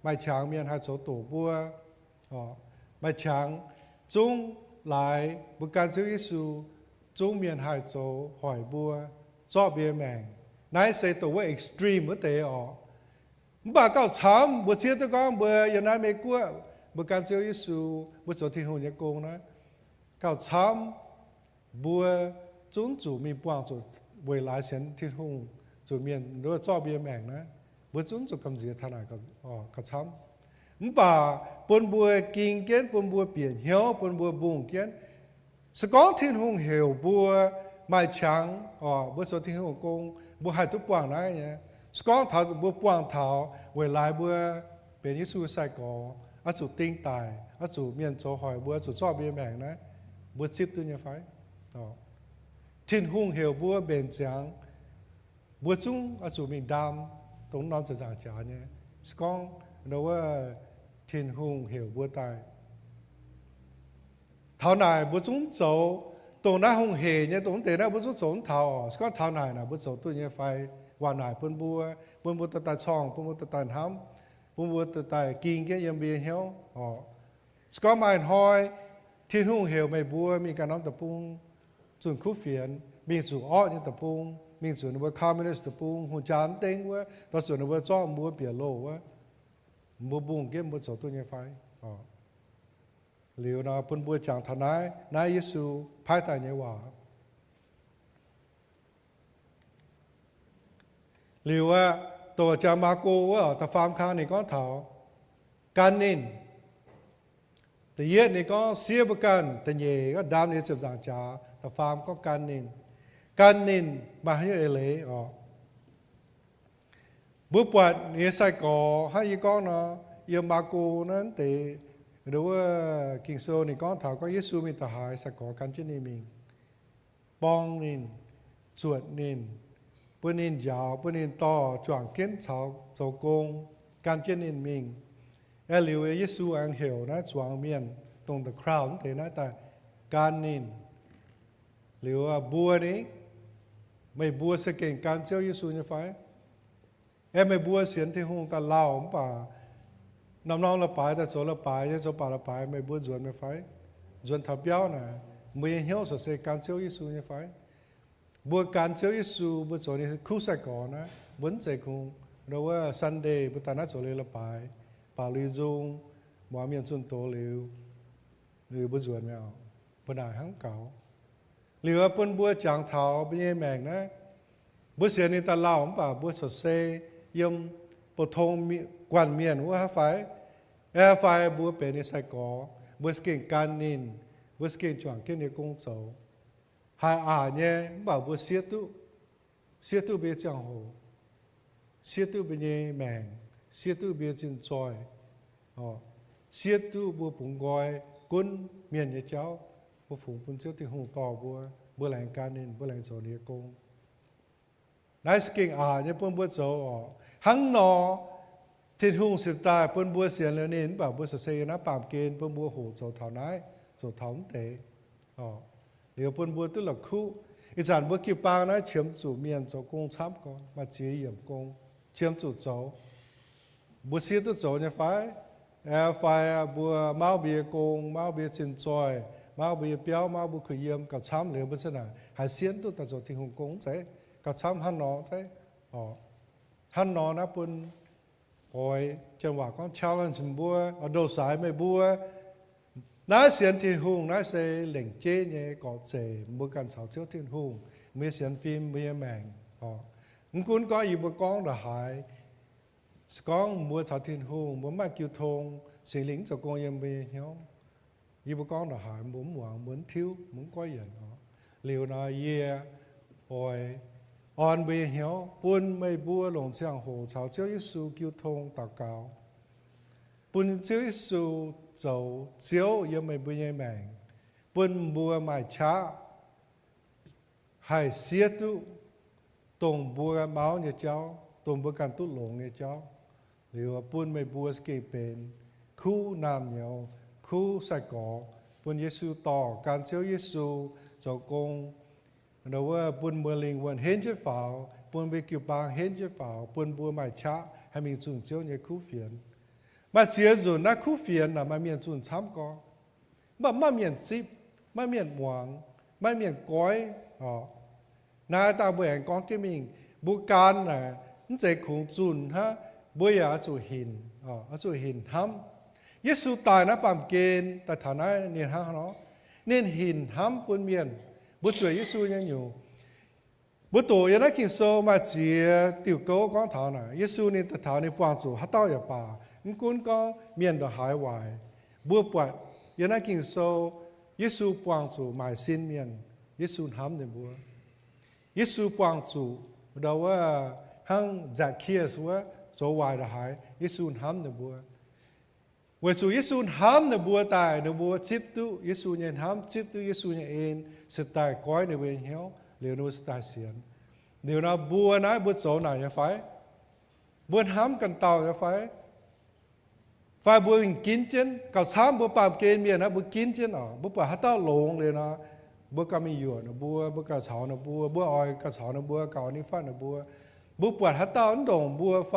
ไม้ฉังเมียนให้โจตัวบัวไม้ฉังจุงหลายบัวการเสียยิสุจุงเมียนให้โจหอยบัวจอบเบียแมงนายเสตัวว่า extreme ว่าเตะบ่าเก้าช้ำบัวเชียตะก้องบัวอย่างนั้นไม่กลัวบัวการเจ้ายิสุบัวโจที่หุ่นยาโกงนะเก้าช้ำบัวจุนจูมีปวงจูเวลาเสียนที่หุ่นจูเมียนหรือว่าจอบเบียแมงนะบัวจุนจูกำเสียท่านไหนก็ช้ำบ่าปนบัวกิงเกี้ยนปนบัวเปลี่ยนเหี่ยวปนบัวบุ้งเกี้ยนสกองที่หุ่นเหี่ยวบัวไม่ช้างบัวโจที่หุ่นโกงบัวหายทุกปวงนะเนี่ยสกองเท้าบัวปวงเท้าเวลาบัวเป็นยิสุใส่ก่ออสุติ้งตายอสุเมียนโจหอยบัวสุชอบเบียแมงนะบัวชิบตัวเนี่ยไฟทิ้นหุ่งเหี่ยวบัวเบนเสียงบัวจุ้งอสุมีดำตรงนอนจะจ่าจ่าเนี่ยสกองเราว่าทิ้นหุ่งเหี่ยวบัวตายเท่าไหนบัวจุ้งโจตรงนั้นหุ่งเหี่ยเนี่ยตรงเตะนะบัวจุ้งโจเท้าสกองเท่าไหนนะบัวโจตัวเนี่ยไฟว่าหน่ายปนบัวตะตาช่องปนบัวตะตาห้ำปนบัวตะตากินแค่ยำเบียเหี้ยวสกอร์มายหอยที่หุ่งเหี่ยวไม่บัวมีการน้ำตะปุงส่วนคู่เฟียนมีส่วนอ้อเนี่ยตะปุงมีส่วนว่าคอมมิวนิสต์ตะปุงหุ่นจานเต็งว่าต่อส่วนว่าจ้อมบัวเปียโลว่าบัวบุ้งเก็บบัวโสตัวเนี่ยไฟเหลียวนะปนบัวจางทนายนายยิสุพายตายเนี่ยว่าหรือว่าตัวจะมาโกว่าแต่ฟาร์มค้าในก้อนเถาการนิน แต่เย็ดนี่ก็เสียประกันแต่เย่ก็ดามนี่สืบสังจาแต่ฟาร์มก็การนินมาให้เอเลยอ๋อบุปผาเนี่ยใส่ก่อให้ยี่ก้อนเนาะยามากูนั้นแต่หรือว่ากิงโซนี่ก้อนถาวก็เยซูมีตาหายใส่ก่อกันที่นี่มิงปองนินจวดนินปืนนินยาวปืนนินต่อจวงเก้นเสาโจกงกันที่นี่มิงเอลิวเยซูอังเฮลนะจวงเมียนตรงตะคราวแต่นะแต่การนินหรือว่าบัวนี้ไม่บัวสเก่งการเจ้าเยซูเนี่ยไฟไม่บัวเสียนที่หงตาเล่าป่าน้ำน้องละปายแต่โซละปายยังโซป่าละปายไม่บัวจวนไม่ไฟจวนทับเย้าน่ะไม่เหี้ยวสเสกการเจ้าเยซูเนี่ยไฟบัวการเจ้าเยซูบัวโซนี่คู่ใส่ก่อนนะบนใจคงเราว่าซันเดย์บุตรนัดโซเลยละปายป่าลีจงหมอเมียนส่วนโตเร็วหรือบัวจวนไม่เอาปนายหังเก่าหรือว่าปนบัวจางเท้าเป็นยังแมงนะบัวเสียนี่ตาเล่าป่าบัวสดเซยมปทงมีกวนเมียนว่าไฟไฟบัวเป็นนิสัยก่อบัวสกินการนินบัวสกินจวงเกี่ยนกงโซหายเนี่ยบ่าบัวเสียตุเบียจังโหเสียตุเป็นยังแมงเสียตุเบียจินจอยอ๋อเสียตุบัวผงกอยกุนเมียนยาเจ้าบัวผงปุ่นเจ้าที่หงต่อบัวแหลงการนินบัวแหลงโซเนียกงนายสกิงเนี่ยเพิ่มบัวโซหังนอที่ทุ่งสิตาเพิ่นบัวเสียนแล้วนี่แบบบัวเสียนะปามเกณฑ์เพิ่นบัวโหโซเท่าไหนโซเท่าเตะอ๋อเดี๋ยวเพิ่นบัวตุหลักคู่อีสานบัวกี่ปางนะเชื่อมสู่เมียนโซกงช้ำก่อนมาเจียเยี่ยมกงเชื่อมสู่โซบัวเสียตุโซเนี่ยไฟบัวเมาเบียกงเมาเบียจินจอยเมาเบียเปียวเมาบัวขยื่มกับช้ำเหลือบัวสนาหายเสียนตุแต่โซที่หงกงใช่กับช้ำหันนอใช่อ๋อหันนอนะเพิ่นโอ้ยจังหวะก็ชาลันสมบัวเอาโดสายไม่บัวน้าเสียนที่หงน้าเสเหล่งเจเนี่ยก็เสบัวกันสาวเจ้าที่หงมีเสียนฟิล์มมีแมงอ๋อคุณก็อีบัวกองระหายสกองบัวสาวที่หงบัวมากิ้วทงสีหลิงจะกงยังมีเหี้ยวอีบัวกองระหายบัวหมวงเหมือนทิ้วเหมือนก้อยหยันอ๋อเหลียวนาเย่โอ้ยอ่อนเบียเหี่ยวปุ่นไม่บัวหลงเชียงโหชาวเจ้ายิสูกิ้วทงตากาวปุ่นเจ้ายิสูเจ้าเจียวยังไม่บัวยังแมงปุ่นบัวไม่ช้าให้เสียตุตรงบัวเมาเนี่ยเจ้าตรงบัวกันตุหลงเนี่ยเจ้าหรือว่าปุ่นไม่บัวสเกเป็นคู่น้ำเหนียวคู่ใส่ก่อปุ่นยิสูต่อการเจ้ายิสูเจ้ากงเราว่าปุ่นเมืองลิงวันเห็นเจ้าฝ่าปุ่นไปเกี่ยวปางเห็นเจ้าฝ่าปุ่นบัวไม่ช้าให้มีจุนเจ้าเนี่ยคู่เฟียนมาเสียจุนนักคู่เฟียนน่ะมาเมียนจุนช้ำก่อมาเมียนซิบมาเมียนหวงมาเมียนก้อยอ๋อนายตาบัวแห่งกองเกมิงบุการน่ะนั่นใจคงจุนฮะบัวยาจุหินอ๋อจุหินทำเยซูตายนะปั๊มเกณฑ์แต่ฐานะเนี่ยฮะเนาะเนี่ยหินทำปุ่นเมียนบุตรเยซูยังอยู่บุตรยังนักกินโซมาเจียติวโก้ก้องเท้าน่ะเยซูนี่แต่เท้านี่ปวงสู่ฮัตเต้าอย่าป่าคุณก็เมียนดอกหายวายบัวปวดยังนักกินโซเยซูปวงสู่หมายสิ้นเมียนเยซูทำเนี่ยบัวเยซูปวงสู่เราว่าห้างจากเคียสว่าโซวายดอกหายเยซูทำเนี่ยบัวเวสูเยซูทำในบัวตายในบัวจิบตุเยซูเนี่ยทำจิบตุเยซูเนี่ยเองสไตล์ก้อยในเวรเหี้ยวเดี๋ยวนู้สไตล์เสียนเดี๋ยวนะบัวนะบัวโสหน่อยจะไฟบัวทำกันเต่าจะไฟบัวกินเจนกับช้ำบัวปามเกณฑ์เมียนะบัวกินเจนอ๋อบัวป่าฮัตเต้าหลงเลยนะบัวก็มีอยู่นะบัวกระเฉานะบัวออยกระเฉานะบัวเก่านี่ฟ้านะบัวปวดฮัตเต้าอันโด่งบัวไฟ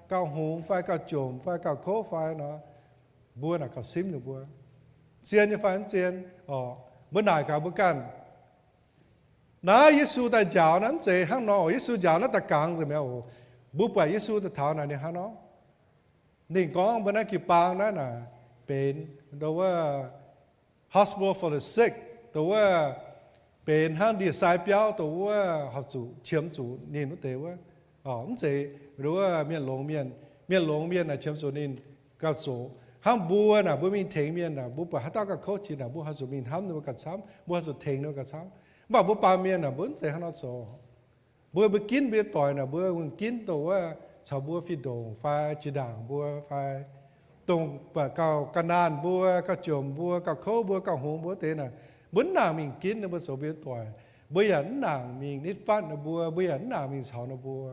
เก่าหงไฟเก่าโจมไฟเก่าโคไฟเนาะบัวน่ะกับซิมหรือบัวเจียนจะฟันเจียนอ๋อบัวหน่ายกับบัวกันน้าเยซูแต่เจ้านั้นเจห้างนอเยซูเจ้านั้นแต่กลางใช่ไหมโอ้บัวไปเยซูแต่เท้าไหนเนี่ยฮะเนาะหนึ่งกองบัวนักกีปางนั่นน่ะเป็นตัวว่า hospital for the sick ตัวว่าเป็นห้างดีไซน์เปียวตัวว่าหัดจูเชื่อมจูนี่นุเตว่าอ๋อมันเจหรือว่าเมียนหลงเมียนน่ะเชื่อมจูนี่ก็จู ham bùa nè bùa mình thèn miền nè bùa bà hát tao cả khó chỉ nè bùa hát rồi mình ham nó cả sám bùa hát rồi thèn nó cả sám bà bùa bà miền nè bùa sẽ hắn nó sổ bùa bùa kín bùa tỏi nè bùa kínตัวชาวบùa phi đồng phai chỉ đảng bùa phai tรงbà cao can đan bùa cao chồm bùa cao khâu bùa cao hùng bùa thế nè bùa nàng mình kín nè bùa sổ bùa tỏi bùa ẩn nàng mình nít phát nè bùa ẩn nàng mình sầu nè bùa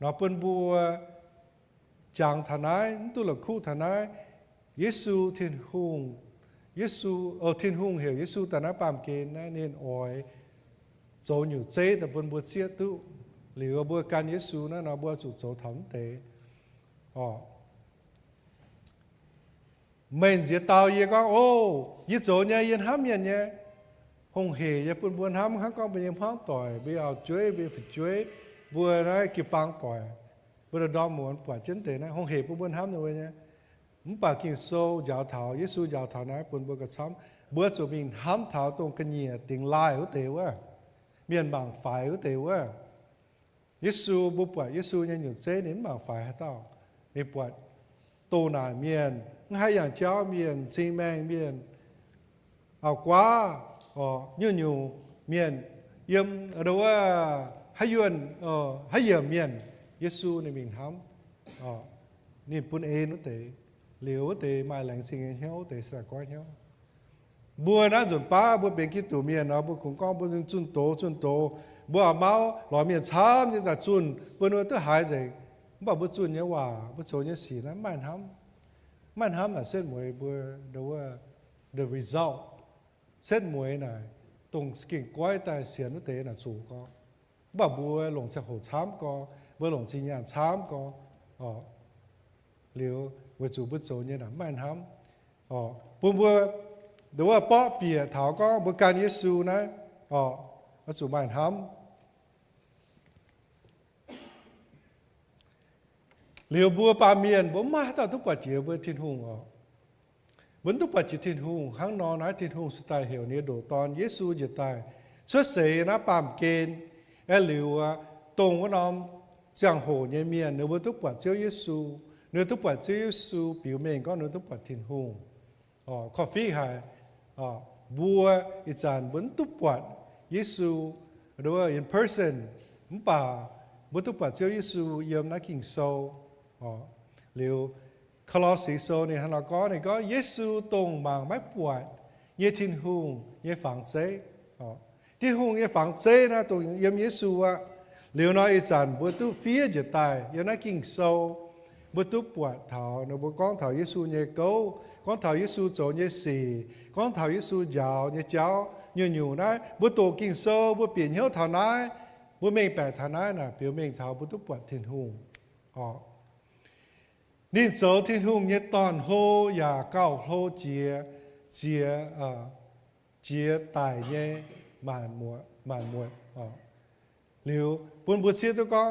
nóเป็นบัวจางทนายตัวละคู่ทนายเยซูเทียนหงเยซูเทียนหงเหรอเยซูแต่น้าปามเกณฑ์นะเนียนออยโจอยู่เจแต่เป็นบัวเสียตุหรือบัวการเยซูนะเราบัวสุดโจถมเตอ๋อเมนเสียตาวเยก็โอ้ยี่โจเนี่ยยันห้ามยันเนี่ยหงเหยเป็นบัวห้ามข้างก็เป็นยังพ้องต่อยไปเอาช่วยไปฝึกช่วยบัวนะกี่ปังปล่อยบัวดอมหมวนปล่อยเช่นเตนะห้องเหตุบัวห้ามเลยเนี่ยมันปากกินโซ่ยาวเท้าเยซูยาวเท้านะปนบัวกระช้ำบัวจะมีห้ามเท้าตรงกันเหยียดติงลายเขาเตว่าเมียนบางฝ่ายเขาเตว่าเยซูบัวปล่อยเยซูยังอยู่เส้นนี้บางฝ่ายให้เต้าในปล่อยโตหนาเมียนให้อย่างเจ้าเมียนจีแมงเมียนเอากว่าอ๋ออยู่เมียนเยี่ยมหรือว่าให้ยวนให้เยี่ยมเมียนเยซูในมิงทำนี่ปุ่นเอ็นนั่นเตะเหลียวเตะมาแหล่งสิ่งเหี้ยวเตะสักก้อนเหี้ยวบัวนะส่วนป้าบัวเป็นคิดตัวเมียนเนาะบัวคงก้องบัวจุนโตบัวเมาหล่อเมียนช้ำนี่แต่จุนบัวนู้นตัวหายใจบัวจุนเนี่ยว่าบัวโซเนี่ยสีนะมันทำน่ะเส้นมวยบัวเดี๋ยวว่า the result เส้นมวยน่ะตรงสกินก้อยแต่เสียนนั่นเตะน่ะสูงก็บ่บัวหลงจะโหช้ำก็บัวหลงจิญญาช้ำก็เหลียวบัวจูบัวโจเนี่ยนะไม่ทำปุ่มบัวเดี๋ยวว่าป้อเปียถาวก็บัวการเยซูนะบัวจูไม่ทำเหลียวบัวปาเมียนบัวมาต่อทุกปัจเจียบัวทิ้งหงบนทุกปัจจิทิ้งหงข้างนอนนะทิ้งหงสไตล์เหวเนี่ยดูตอนเยซูจะตายช่วยเสียนะปามเกณฑ์เหลียวตรงว่าน้องจังโหเนี่ยเมียนเนื้อทุกปัจเจ้าเยซูเนื้อทุกปัจเจ้าเยซูผิวเมงก็เนื้อทุกปัจทิ้งหงคอฟฟี่หายบัวอีจานบนทุกปัจเยซูหรือว่า in person มป่าบนทุกปัจเจ้าเยซูเยี่ยมนักกินโซเหลียวคลอสีโซเนี่ยเราก็เนี่ยก็เยซูตรงบางไม่ปวดเยทิ้งหงเยฝังเซที่หงเยฝังเซนะตรงเยี่ยมเยซูว่าเหลียวน้อยอีสานบัวตู้เฟียจะตายยังนักกินโซบัวตู้ปวดเท้าเนื้อบัวก้อนเท้าเยซูเนี่ยเก้าก้อนเท้าเยซูโจเนี่ยสี่ก้อนเท้าเยซูยาวเนี่ยเจ้าอยู่นะบัวโตกินโซบัวเปลี่ยนเหี้ยวเท้าน้ายบัวเมงแปดเท้าน้ายน่ะเปลี่ยนเมงเท้าบัวตู้ปวดทิ้งหงนี่โจทิ้งหงเนี่ยตอนโหยาเก้าโหเจียตายเนี่ยมานมัวเหลียวปุ่นบุษเสียตัวกอง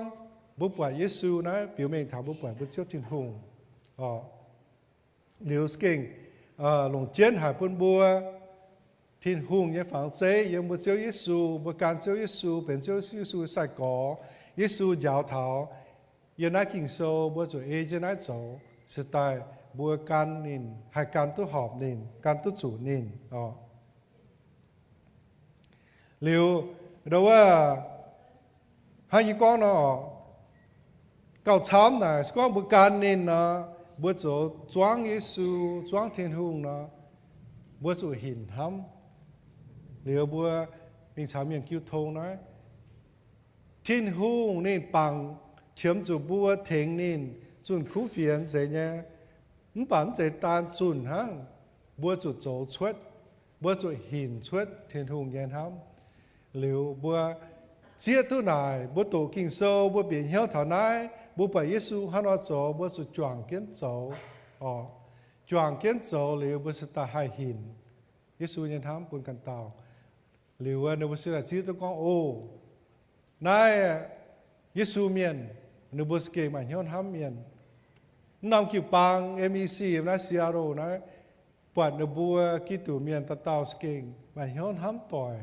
บุปผาเยซูนะเปียวเมงถามบุปผาบุษเสียทิ้งหงเหลียวสกิงหลงเจียนหายปุ่นบัวทิ้งหงเนี่ยฝังเซยังบุษเสียเยซูบุการเสียเยซูเป็นเสียเยซูใส่ก่อเยซูยาวเท้ายันนักกินโซบัวตัวเอจะนักโจสไตล์บัวการนินให้การตู้หอบนินการตู้สูนินเหลียวเราว่าให้ยี่ก้อนเนาะเก่าช้ำนะก้อนบุการนินนะบัวโจจ้วงเยซูจ้วงเทียนหุงนะบัวโจหินทำเหลียวบัวมีชาวเมียงคิวทงนะเทียนหุงนี่ปังเชื่อมจูบัวเทงนินจุนคู่เฟียนเจเนี่ยมันปั่นเจตานจุนฮะบัวโจโจชวดบัวโจหินชวดเทียนหุงเย็นทำหรือบัวเสียตัวไหนบัวโตกินโซบัวเปลี่ยนเหี้ยวเท่าไหนบัวไปเยซูฮันว่าโจบัวสุดจวงเกี้ยนโจจวงเกี้ยนโจหรือบัวสตาให้หินเยซูยังทำปนกันเต่าหรือว่าในบัวเสียชีตัวกองโอ้นายเยซูเมียนในบัวสเกย์มันเหี้ยวทำเมียนนำกิ่วปังMECนะเซียโรนะปวดในบัวกิตูเมียนตะเต่าสเกย์มันเหี้ยวทำต่อย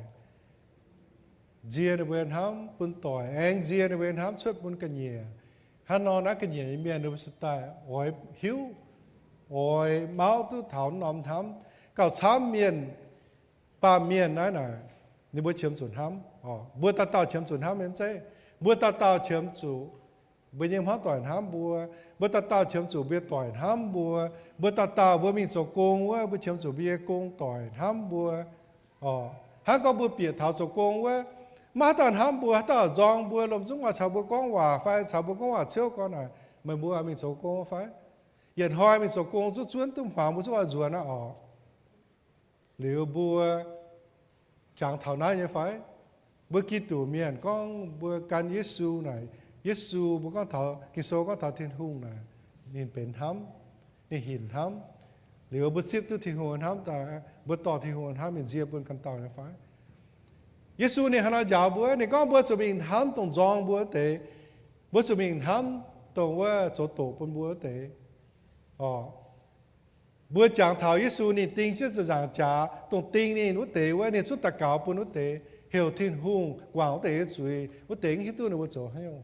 เจียในเวรทำปุ่นต่อยเองเจียในเวรทำชุดปุ่นกันเยียฮันนอนนักกันเยียเมียนในสไตล์โอ้ยหิว ôi máu tu thảo nòm thắm cào chám miền ba miền này nèนี่บัวเชื่อมส่วนห้ำบัวตาเต่าเชื่อมส่วนห้ำเห็นใช่บัวตาเต่าเชื่อมสู่บัวยิมห้าต่อยห้ำบัวตาเต่าเชื่อมสู่เบี้ยต่อยห้ำบัวตาเต่าบัวมีโซโกงว่าบัวเชื่อมสู่เบี้ยโกงต่อยห้ำบัวห้างก็บัวเปียเท้าโซโกงว่ามาตอนห้ำบัวตาจองบัวลมสุ่งว่าชาวบัวก้องว่าไฟชาวบัวก้องว่าเชี่ยวก่อนน่ะมันบัวมีโซโกงไฟเหยียดหอยมีโซโกงจุดชวนตุ้มหวานบัวสุ่งว่าจวนน่ะหรือบัวchẳng thảo nói như phải bữa kia tụ miền con bữa can Giêsu này Giêsu bữa con thảo Kitô con thảo thiên hùng này nhìn bền hám nhìn hiền hám liệu bữa xếp tới thiên hùng hám ta bữa tỏ thiên hùng hám mình diệp bên căn tàu như phải Giêsu này hắn nói giáo bữa này con bữa số mình hám tổng giang bữa tế bữa số mình hám tổngว่าchỗ tổ bên bữa tế bữa chẳng thảo Giêsu này tin chứ rằng trả tổng tin này nó tếว่าเนี่ยสุดตะเก่าปุ่นnó tế hiểu thiên hùng quảng nó tế suy nó tế cáiตัวnày nó chỗ hay không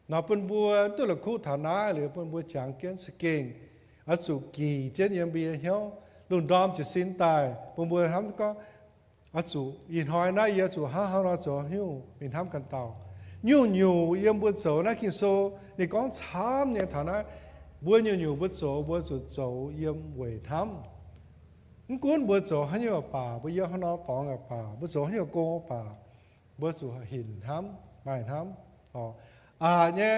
nóปุ่นบัวตัวละคู่ฐานะหรือปุ่นบัวchẳng kiến sự kiện ở sự kỳ trên yếm bia nhau luôn đom chỉ xin tàiปุ่นบัวทำก็ở sự yên hoài na ở sự ha nó chỗ hiểu mìnhทำกันเต่าnhiều yếmบัวchỗ na kinh sốนี่ก้องช้ำเนี่ยฐานะบัวnhiềuบัวโจเยี่ยมเวทำกุ้นบัวโจให้อยู่ป่าบัวเยอะให้น้องตองกับป่าบัวโจให้อยู่โกงป่าบัวโจหินทำไม่ทำเนี่ย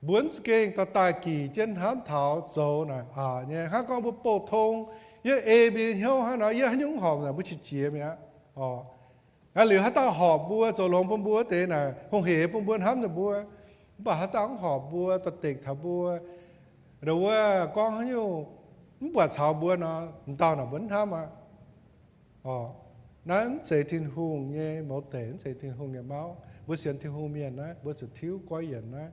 บัวสเก่งตากี่เจนทำเท้าโจน่ะเนี่ยข้าก็บัวโปทงเยอะบีเหี้ยวให้น้อยเยอะให้ยุ่งหอบน่ะบัวชิดเจียมเนี่ยหรือให้ตาหอบบัวโจลงปุ่มบัวเตะน่ะคงเหปุ่มบัวทำน่ะบัวป่าให้ตาหอบบัวตะเต็กถ้าบัวrồi con hay nhiều bữa chào bữa nó tao là vẫn tham à nãy chạy thiên hùng nghe máu tể chạy thiên hùng nghe máu bữa xem thiên hùng miền đấy bữa sự thiếu quá hiền đấy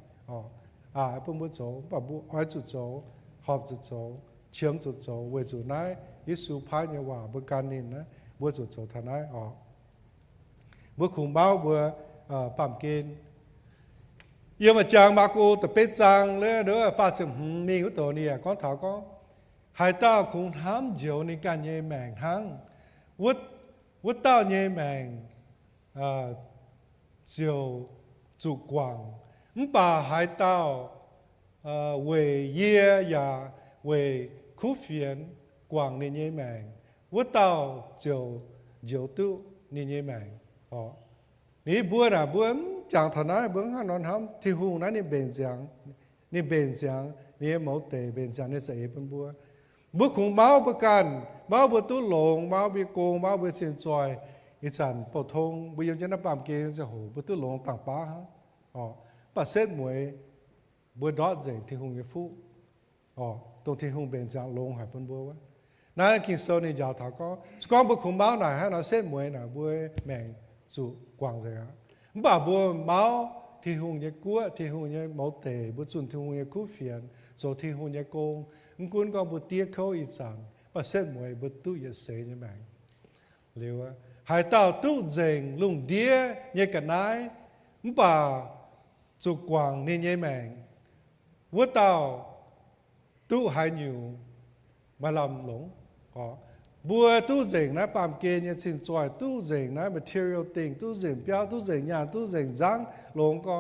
bữa chỗ bà bữa ai chỗ họp chỗ chiếm chỗ về chỗ này Giêsu phái nhà hòa bữa can nên đấy bữa chỗ thằng này bữa khủng báo bữa bám kên yêu mà chàng bà cô tập bế chàng lên đó phát sinh mình của tổ này con thảo con hai tao cũng hám diệu nên cả nhẹ mèn hăng vút tao nhẹ mèn diệu chủ quảng bà hai tao về ye ya về khu phiền quảng nên nhẹ mèn vút tao diệu tu nên nhẹ mènนี่บัวน่ะบัวจังฐานะบัวหันนอนทำที่หูนั้นนี่เบนเสียงนี่หมอเตะเบนเสียงนี่เสียเป็นบัวคงเมาประกันเมาบัวตู้หลงเมาบัวโกงเมาบัวเสียนจอยอีจันปทงบัวยังจะนับปามเกณฑ์จะโหบัวตู้หลงต่างป้าฮะป้าเซตมวยบัวดอดเจงที่หงยฟูตรงที่หงเบนเสียงลงหายเป็นบัววะนั่นกินโซนี่ยาวถาก็บัวคงเมาหน่อยฮะเราเซตมวยน่ะบัวแมงสู่กวางเลยครับบ่าบัวเมาที่หงยกัวที่หงยเมาเตะบัวจุนที่หงยกู้เฟียนโซที่หงยโกงกุนก็บัวเตี้ยเข้าอีสานป้าเส้นมวยบัวตู้ยาเสยยังไงเรียกว่าหายเต่าตู้เจงลุงเดียยังกันนายบ่าสู่กวางนี่ยังแมงวัวเต่าตู้หายอยู่มาลำหลงบัวตู้เจ๋งนะปามเกณฑ์เนี่ยสินจอยตู้เจ๋งนะ material thing ตู้เจ๋งเปียวตู้เจ๋งยาตู้เจ๋งจังหลงก็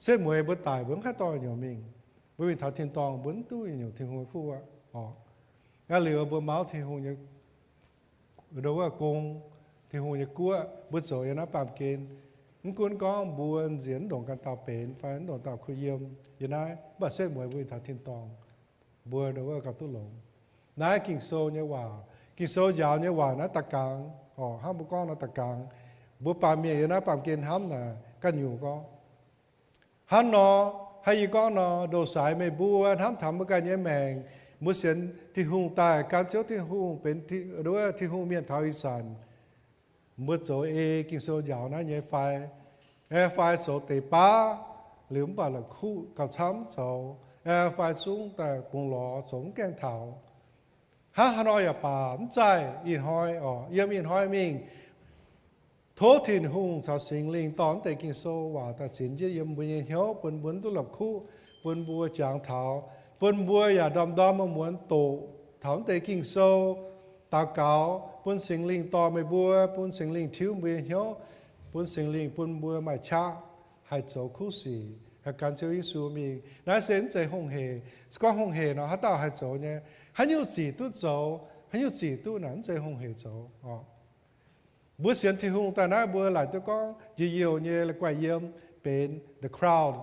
เส้นมวยบัวตายบัวข้าต่อยอยู่มิงบัววินท้าเทียนตองบัวตู้อยู่ที่หงฟูอ่ะแล้วเหลือบัวเมาที่หงเนี่ยหรือว่าโกงที่หงเนี่ยกั้วบัวสวยนะปามเกณฑ์มันกุนก็บัวเสียนดงกันตาเป็นไฟดงตาคุยเยี่ยมอย่างนั้นบัวเส้นมวยบัววินท้าเทียนตองบัวหรือว่ากับตู้หลงนายกิ่งโซเนี่ยว่ากิโซยาวเนี่ยว่านะตะกังห้ามบุก้องนะตะกังบัวปามเมียนะปามเกณฑ์ห้ามนะกันอยู่ก็ฮันนอให้ยีก้องนอโดสายไม่บัวห้ามทำเมื่อการเนี่ยแมงมุเสียนที่หุงตายการเจ้าที่หุงเป็นที่หรือว่าที่หุงเมียนเท้าอีสานมุโซกิโซยาวนะเนี่ยไฟโซเตป้าหรือว่าละคู่กับช้ำโซไฟสูงแต่ปงหล่อสงแกงเท้าฮะน้อยอ่ะป่าใจอินหอยเยี่ยมอินหอยมิงโทษถิ่นหุงชาวสิงลิงตอนแต่กินโซว่าแต่สินเยี่ยมบุญเหี่ยวปนบุญตุหลับคู่ปนบัวจางเท้า bún bùa ya đom đom mà muốn tổ thảo tê kinh sâu tao cáo bún sinh linh to mày bùa bún sinh linh thiếu mày nhớ bún sinh linh bún bùa mày cha hay chỗ khu sĩ hay can chiếu Giêsu mình nói đếnใจhồng hề có hồng hề nó hát tao hay chỗ nhé hay nhiều gì tu chỗ hay nhiều gì tu nảnใจhồng hề chỗ bữa sáng thì hùng ta nói bữa lại tôi có nhiều như là quay yếmเป็น the crowd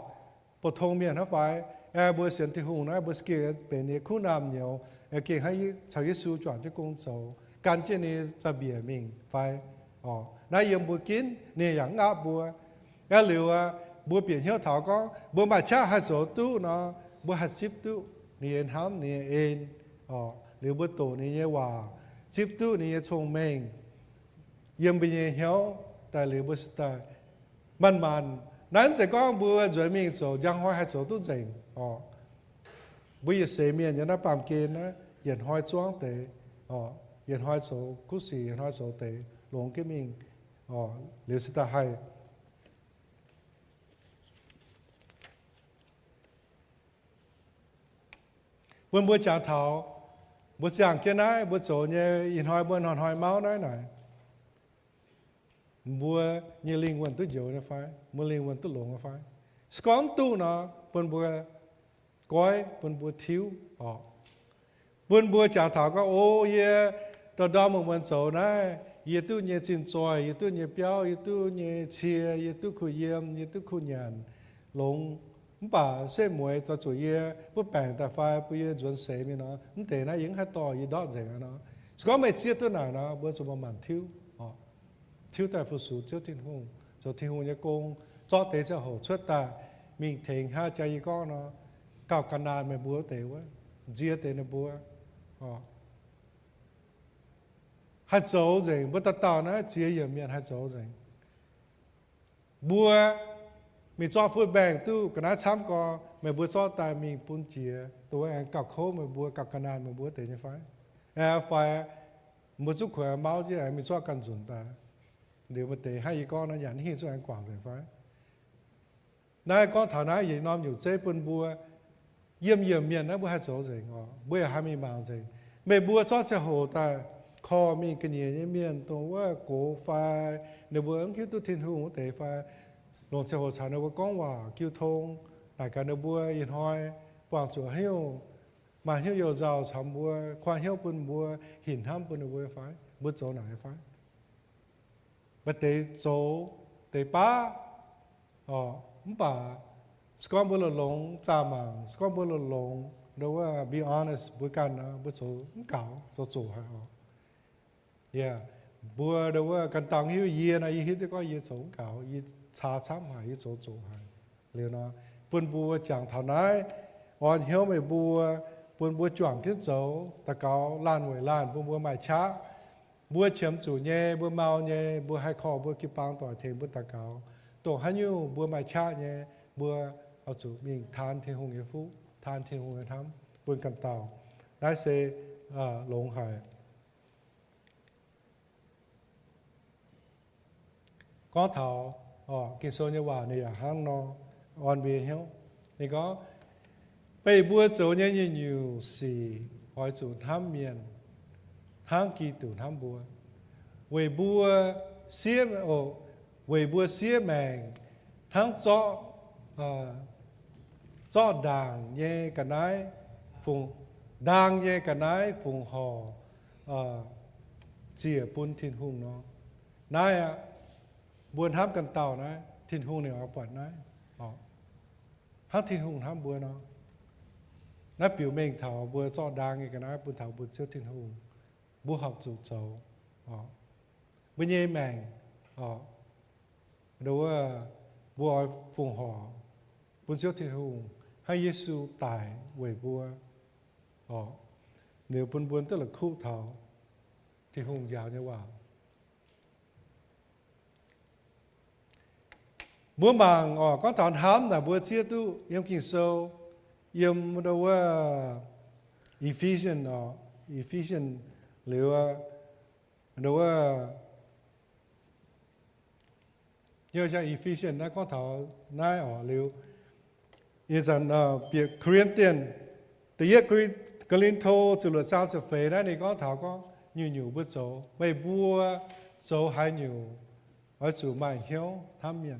ปฐมเมียนเขาไฟบริษัทที่หงนะบริษัทเป็นคู่นำnhiềuเก่งให้ชาวยิสูจวนที่กงโจการเจนี่จะเบียมิงไฟนายยมบัวกินเนี่ยอย่างอาบัวแล้วหรือว่าบัวเปลี่ยนเหี้ยวเถาก็บัวมาช้าหัดโสตู้เนาะบัวหัดซิปตู้นี่เอ็นห้ำนี่เอ็นหรือบัวโตนี่เนี่ยว่าซิปตู้นี่ชงเมงยมเป็นเหี้ยวแต่หรือบัวสไตล์มันนั้นจะก็บัวจวยมิงโจยังห้อยหัดโสตู้เจ๋งbây giờ xe miền nhà nó bám kên á, hiện hỏi choáng tế, hiện hỏi số cú sĩ hiện hỏi số tế, luôn cái mình, liệu sẽ ta hay. Bữa chàng thảo, bữa chàng kia này, bữa chỗ nhà hiện hỏi máu này, bữa như linh quân tức dầu nó phải, bữa linh quân tức lộn nó phải, scon tu nó, bữa coi bún bùa thiếu bún bùa chàng thảo có ô ye đó đó một mình số này ye tu nhẹ chín trôi ye tu nhẹ béo ye tu nhẹ chia ye tu khu yếm ye tu khu nhàn lông bà sẽ muối ta chủ ye bút bèn ta phai bút ye chuẩn sấy mi nó để nó những hai to ye đó gì nó có mấy chia tu nào nó bữa số mà thiếu thiếu tại phụ số thiếu thiên hùng cho thiên hùng ye công cho tế cho hậu xuất ta mình thèn hai trái con nó cao can nàn mày búa tế quá, chia tế nó búa, hạt dấu rồi, bữa ta tao nó chia nhiều miệng hạt dấu rồi, búa, mình cho phút bèn tu, cái nào chăm co, mày búa cho tài mình bún chia, tôi anh cào khô mày búa cào can nàn mày búa tế như phải, phải một chút khỏe máu chứ anh mình cho cần chuẩn ta, nếu mà tế hai con nó nhắn hi cho anh quảng rồi phải, nay con thảo nói gì nom nhiều chế bún búa yếm miền nó bữa hai số rồi bữa hai mươi mảng rồi mấy bữa cho sẽ hồ ta kho mình cái gì miền tôiว่าcổ phai nếu bữa ứng cứu tôi thiên hùng tế phai lồng sẽ hồ sản nếu bữa con hòa cứu thông đại cả nếu bữa yên hoi quảng chỗ hiu mà hiu dầu giàu sắm bữa khoa hiu bún bữa hình ham bún bữa phai bữa chỗ nào phai bữa tế chỗ tế ba bà scon bữa lồng cha mà scon bữa lồng đâuว่า be honest บกันนะบโสเก่าโสให้yeah บัวđâuว่ากันตังหิวเยียนะหิวก็เยียโสเก่าเยียชาช้ำหายโสให้เรียนนะปุ่นบัวจังเท่านั้นอ่อนเหี่ยวไม่บัวปุ่นบัวจ่วงที่โสตะเกาล้านหวยล้านปุ่นบัวใหม่ช้าบัวเฉียมจู่เย่บัวเมาเย่บัวให้คอบัวกิปังต่อเทงบัวตะเกาตัวหันยูบัวใหม่ช้าเย่บัวเอาจู่มีทานเทหงเยฟูทานเทหงเยทำบนกันเต่าได้เซหลงหายก็เท่ากินโซนยว่าเนี่ยห้างนออ่อนเบียเหี้ยวนี่ก็ไปบัวโจเนี่ยอยู่สี่หอยจู่ทำเมียนห้างกีตู่ทำบัวเวบัวเสียเวบัวเสียแมงทั้งเจาะcho đàng nhẹ cả nái phùng đàng nhẹ cả nái phùng hò chia bún thiên hùng nó nái buồn hám cần tàu nái thiên hùng này ở quạt nái hát thiên hùng hám buồn nó nái biểu mình thảo buồn cho đàng nhẹ cả nái buồn thảo buồn siêu thiên hùng buồn học chủ châu buồn nhẹ mèn đâu buồn phùng hò buồn siêu thiên hùng hay Giêsu tại về bùa nếu buồn tức là khu thảo thì hùng giáo như vậy bùa màng có thảo hám là bùa chia tu yếm kinh sâu yếm đâu Ephesians liệu đâu nhớ cho Ephesians nó có thảo nai liệu is an Corinthian Từ giờ cái liên thô sự luật sao sự phê đó này có thảo có nhiều bữa số bây bua số hai nhiều ở chủ mai hiếu tham miền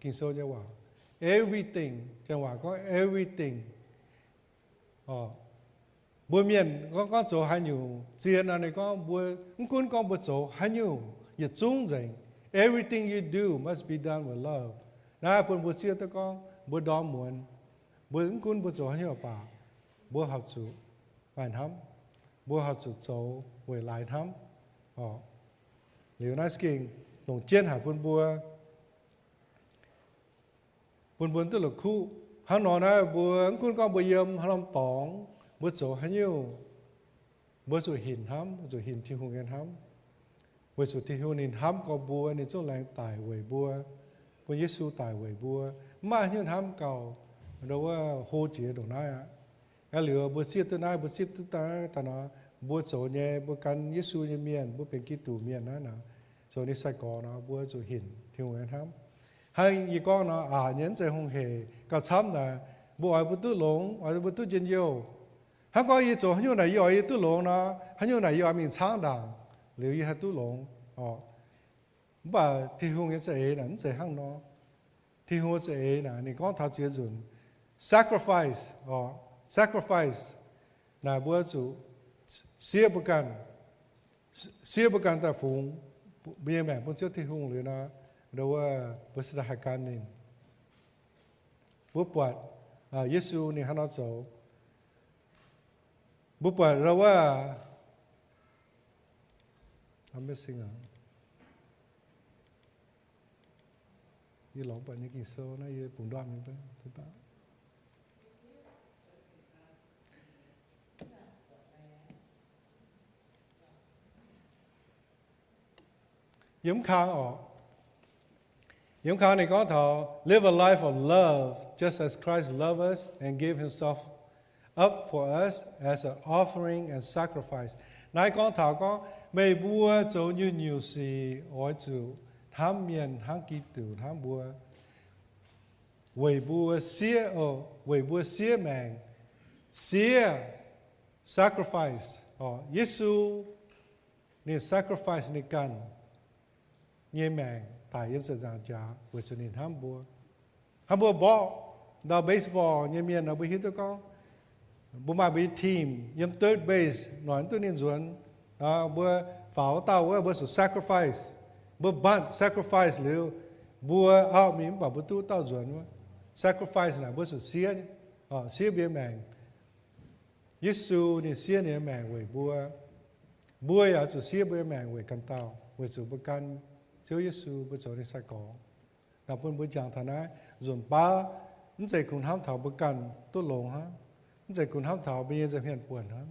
kinh số cho hòa everything cho hòa có everything bữa miền có số hai nhiều tiền này có bữa cũng có bữa số hai nhiều nhiệt trung rồi everything you do must be done with love na pun bữa xưa tôi có bữa đó muốn bữa cũng bữa số hai nhiều bà bữa học chủ bài thắm bữa học chủ số về lại thắm liệu nói kinh đồng chiến hạ buôn tức là khu hắn nói là buôn cũng có bữa yếm hắn làm tỏng bữa số hắn nhiều bữa số hình hám rồi hình thiên hùng hám bữa số thiên hùng hình hám có bùa nên chỗ lại tài về bùa Giêsu tài về bùa mà như hám cầu đâu có hô chế đồ nói á cái lửa bữa xếp tới nay bữa xếp tới ta nói bữa số nhẹ bữa căn Giêsu như miền bữaเป็น Kitô miền đó nào số này sai có nó bữa số hình thiên hùng hám hay gì con nó nhẫnใจhùng hề cả chấm là bữa ai bữa tu lông ai bữa tu chân yêu hắn có ý chỗ hắn như này yêu tu lông nó hắn như này yêu mình sáng đẳng liệu ý tu lông bà thì hùng sẽ là sẽ hăng nó thì hùng sẽ là này con tháo chia dùn sacrifice là bữa chủ xia bữa can ta phụng bây giờ bữa xia thì hùng liền nó đâu bữa sẽ hai can nên bữa bọt Giêsu này hắn nói số bữa bọt đâu I'm missing out như lỏng bọt như kỳ sâu nó như bùng đoan như thế chúng ta Yếm khang này có thọ live a life of love just as Christ loved us and gave himself up for us as an offering and sacrifice. Này con thọ có mấy bùa chỗ như nhiều gì ở chủ tham miền tham kỳ tử tham bùa về bùa xía mèn xía sacrifice Giêsu nên sacrifice nên cần như mèn tại yếm sự giảng trả với sự nên ham bùa bỏ đào baseball như miền nào bị hít tôi có bùa mà bị team yếm third base nói tôi nên duyên bùa pháo tàu bùa sự sacrifice bùa bunt sacrifice liệu bùa mình bảo bùa tu tao duyên sacrifice là bùa sự xía bia mèn Giêsu nên xía nên mèn với bùa là sự xía bia mèn với căn tàu với sự bùa căn Chúa Giêsu bữa chỗ này sai có, nào bữa chẳng thà nói, rồi ba, những gì cũng ham thảo bữa cần tốt lồng ha, những gì cũng ham thảo bây giờ hiện buồn ha,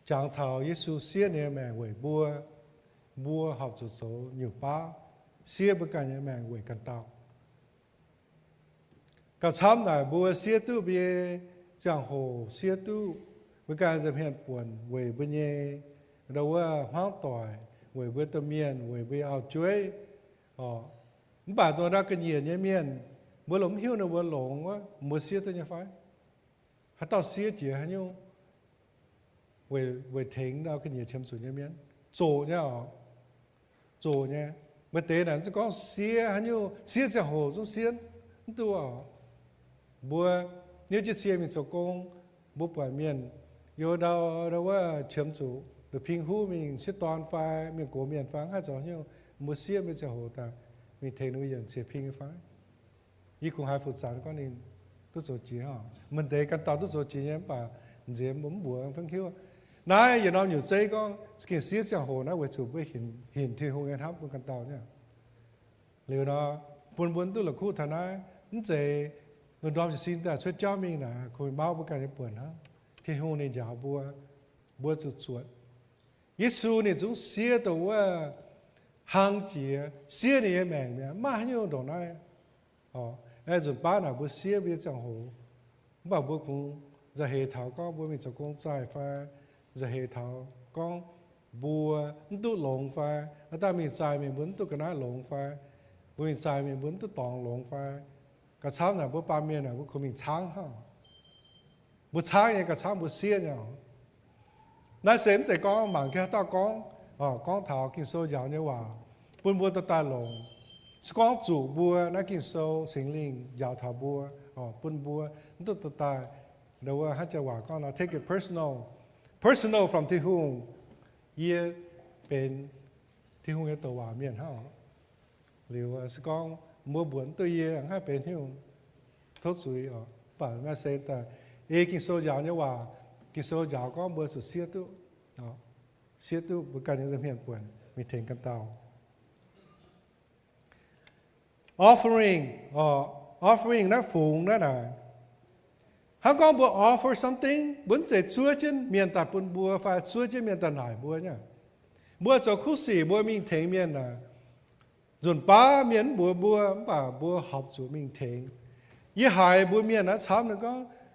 chẳng thảo Giêsu xía nè mẹ quẩy bua học số nhiều ba, xía bữa cần nè mẹ quẩy cần tàu, cả chăm là bua xía tu bây chẳng hồ xía tu, bữa cần giờ hiện buồn quẩy bữa nhẹ, đâu hoang tỏi về bữa tâm miền về bữa ao chuối bà tôi ra cái nhiệt như miền bữa lồng hiu nó bữa lồng quá bữa xía tôi như phải hắn tao xía chỉ hắn nhau về thính đâu cái nhiệt chấm xuống như miền trổ nha bữa tế là có xía hắn nhau xía sẽ hồ xuống xía tôi bữa nếu chỉ xía mình cho công bữa bảy miền yêu đâu chấm xuống được phiên hú mình sẽ toàn phái mình cố miền phán hai chỗ nhau một xía mình sẽ hồ ta mình thấy nuôi dần sẽ phiên phái ý cũng hai phút sáng có nên tôi số chỉ hả mình thấy căn tàu tôi số chỉ nhé bà dễ muốn bùa phân khiếu nãy giờ nó nhiều giây có cái xía sẽ hồ nó về chủ với hình thì hồ nghe hấp của căn tàu nhá liệu nó buồn tôi là khu thằng này những gì người đó sẽ xin ta xuất cho mình là khôi bao với cái buồn ha thì hồ này giả bùa chuột Giêsu này chúng xía tàu hàng chỉ xía này mèn mèn mà nhiều đồ này rồi ba nào bữa xía bây giờ hồ bảo bữa cũng giờ hệ thảo con bữa mình cho con giải pha giờ hệ thảo con bùa tu lồng pha ta mình giải mình muốn tu cái nào lồng pha bữa mình giải mình muốn tu tòng lồng pha cái sáng nào bữa ba miền nào bữa cũng mình sáng ha bữa sáng này cả sáng bữa xia nhau nói xem sẽ có mảng kia tao con thảo kinh số giáo như hòa buôn buôn ta lồng con chủ bùa nói kinh số sinh linh giáo thảo bùa buôn bùa ta đâu hát cho hòa con là take it personal from ที่หุ่งเป็นที่หุ่งตัวhòa miền ha liệu con mua buồn tôiให้เป็นที่หุ่งthốt suy bà nói xem ta kinh số giáo như hòa kinh số giáo có bữa sụt xía tu bữa cái những hiện buồn mình thành căn tàu offering nó phụng đó nè hắn con bữa offer something muốn sẽ chúa trên miền tây bún bùa phải chúa trên miền tây nải bùa nhá bùa cho khu sĩ bùa mình thành miền nè dồn ba miền bùa bà bùa học chủ mình thànhยี่หายบวยเมียนะช้ำนึกก็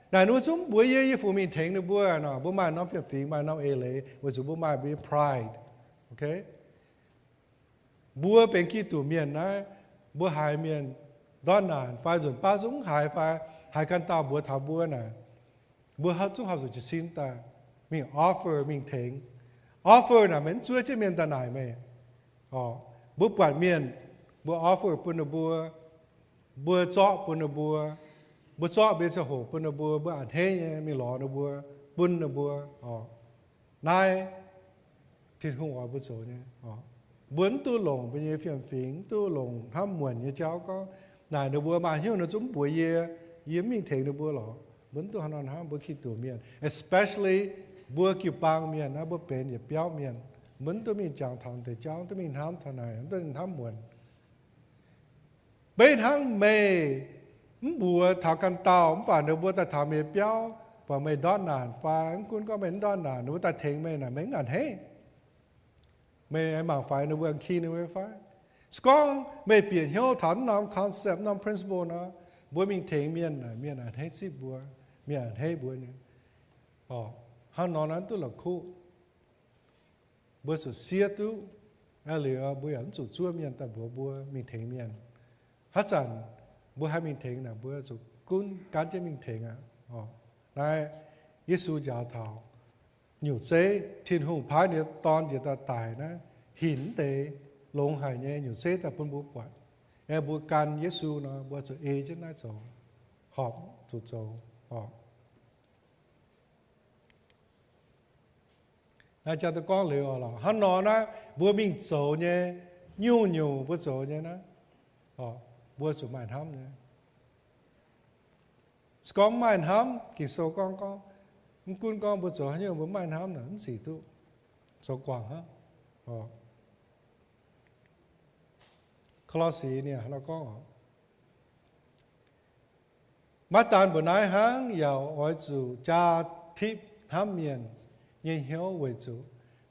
แต่นู้นซุ้มบวยยี่ฟูมีเทงนึกบวยนะบวยมาน้องเฟียฟิงมาน้องเอเล่บวยซุ้มบวยมาบวย pride โอเคบวยเป็นกี่ตัวเมียนะบวยหายเมียนด้านนานไฟส่วนป้าซุ้มหายกันตาบวยถาบวยนะบวยเขาซุ้มเขาสุดจะสิ้นตามี offer มีเทง offer นะเหมือนช่วยเจ้าเมียนตาไหนไหมบวยปวดเมียนบวย offer ปุ่นบวยบัวจ่อปุ่นบัวจ่อเบสโหปุ่นบัวอันเฮยมีหล่อนบัวปุ่นบัวนายที่หัวบัวโสเนี่ยบัวตู้หลงเป็นยี่เฟียงฟิงตู้หลงทำเหมือนยี่เจ้าก็นายบัวมาเหี้ยนจุ้มบัวยี่มีเทงบัวหล่อบัวตู้หันหาบัวขี้ตัวเมียน especially บัวกี่ปางเมียนนะบัวเป็นอย่าเปี้ยวเมียนบัวตู้มีจางทางแต่จางตู้มีทำทนายตู้มีทำเหมือนbên hang mê bùa thảo căn tàu bà nếu bùa ta thảo mê béo và mê đón nàn phá cũng có mê đón nàn nếu ta thèn mê là mấy ngàn hết mê ai mà phải nếu bùa khi nếu mê phải con mê biển hiểu thảo nam concept nam principle nó bùa mình thèn miền là hết ship bùa miền là hết bùa nhỉ hắn nóiนั้นtôi là khu bùa sự xia tu ai liệu bùa ảnh chủ chúa miền ta bùa mình thèn miền hát rằng bữa hai mình thèn là bữa chụp cún cán cho mình thèn này Giêsu giáo thảo nhiều chế thiên hùng phái này toàn gì ta tài nó hiển tế lông hải nhé nhiều chế ta phân bố quạt bữa can Giêsu nó bữa chụp chứ nói chỗ họp chụp chỗ này cho tôi con liệu là hắn nói nó bữa mình chỗ nhé nhiều bữa chỗ nhé nó bữa số màn hâm nhé, con màn hâm kỳ số con bữa số nhiều bữa màn hâm là nó gì tu, số quảng ha, Colossi nè nó có, mắt tàn bữa nay hang giàu ở chủ cha thiếp tham miền nhìn hiếu về chủ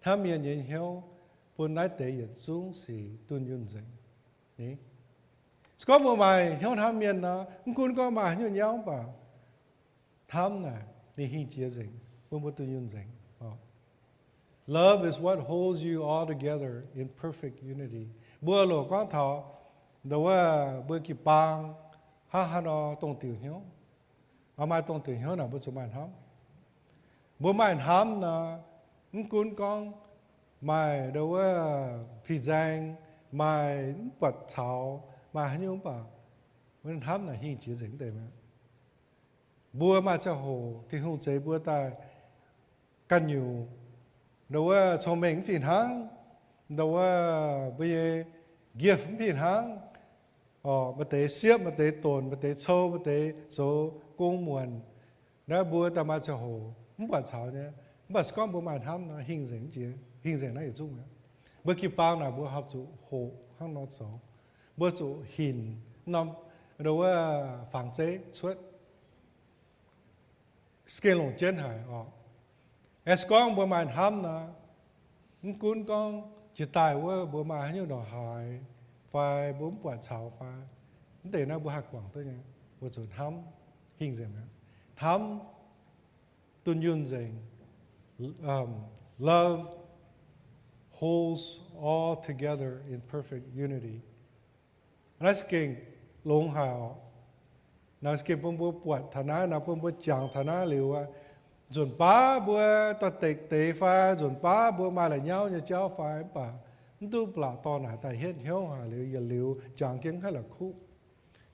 tham miền nhìn hiếu bữa nay để hiện xuống sĩ tuân yun dành, nhỉ có một bài hiếu tham miền nó cũng có bài như nhau bà tham nè đi hình chia dành một tự nhiên dành love is what holds you all together in perfect unity bữa lộ con thọ đâu bữa kịp bang ha nó tông tiểu hiếu mai tông tiểu hiếu là bữa số màn hám bữa màn hám là cũng con mai đâu phi giang mai bật thảo mà hình như bà mình hám là hình chia dính đấy mà bùa mà cho hồ thì không chế bùa ta căn nhiều đâu cho mình phiền hăng đâu bây giờ gift phiền hăng mà tế xếp mà tế tồn mà tế châu mà tế số công muôn đó bùa ta mà cho hồ không phải sao nhé mà con bùa mà hám là hình dính chứ hình dính này chung bữa kia bao là bùa học chủ hồ hăng nó số bữa chủ hình nằm đâu phẳng chế suốt scale lồng trên hải con bữa mai ham na cũng con chỉ tài bữa mai như đỏ hải phải bốn quả chảo phải để nó bữa hạt quảng tôi nhé bữa chủ ham hình gì mà ham tuân yun gì love holds all together in perfect unity. Nói kinh lông hào nó cái bông bùa bọt thà ná nó bông bùa chẳng thà ná liều à dồn bá bùa ta tệ pha dồn bá bùa mà lại nhau như cháu phải bà tu bả to nà tại hết hiếu hà liều chẳng kiến hay là khu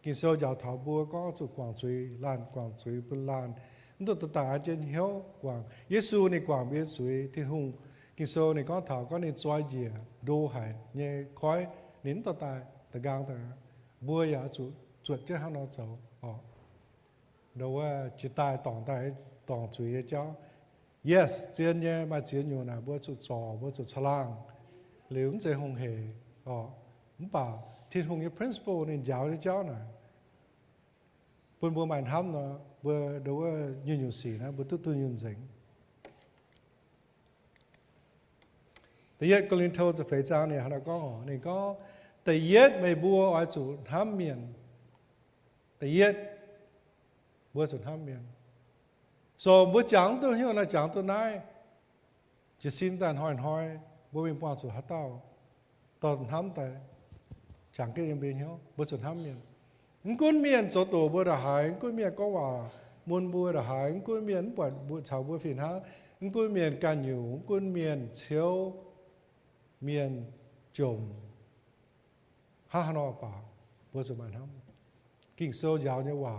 khi sau giáo thảo bùa có sự quảng suy bên lan tu ta trên hiếu quảng Giêsu này quảng biết suy thiên hùng khi sau này có thảo có nên xoay gì đô hải nhẹ khói nín ta gang ta bùa ya chuột chứ hắn nó xấu đâu chỉ tài tòng suy cháu yes chiến nhé mà chiến nhiều là bùa chuột trò bùa chuột lang liễu sẽ hùng hề bảo thiên hùng cái principle nên giáo cho cháu này buồn buồn màn hâm nó bữa đâu nhiều xì nó bữa tôi nhiều dínhแต่ยัดก็ลินโทจะเฟจ้าเนี่ยเราก็นี่ก็แต่ยัดไม่บัวอาจุห้ามเมียนแต่ยัดบัวจุห้ามเมียนส่วนบัวจังตัวเหี้ยนะจังตัวไหนจะสิ้นแต่หอยบัวเป็นปวดจุฮัตเต้าตอนห้ามแต่จังก็ยังเป็นเหี้ยบัวจุห้ามเมียนกุ้งเมียนโจตัวบัวระหายกุ้งเมียนก็ว่ามุนบัวระหายกุ้งเมียนปวดบัวชาวบัวฝิ่นฮะกุ้งเมียนกันอยู่กุ้งเมียนเชียวเมียนจมฮ่าฮานอป่าบัวสมานฮัมกิ่งโซยาวเนี่ยว่า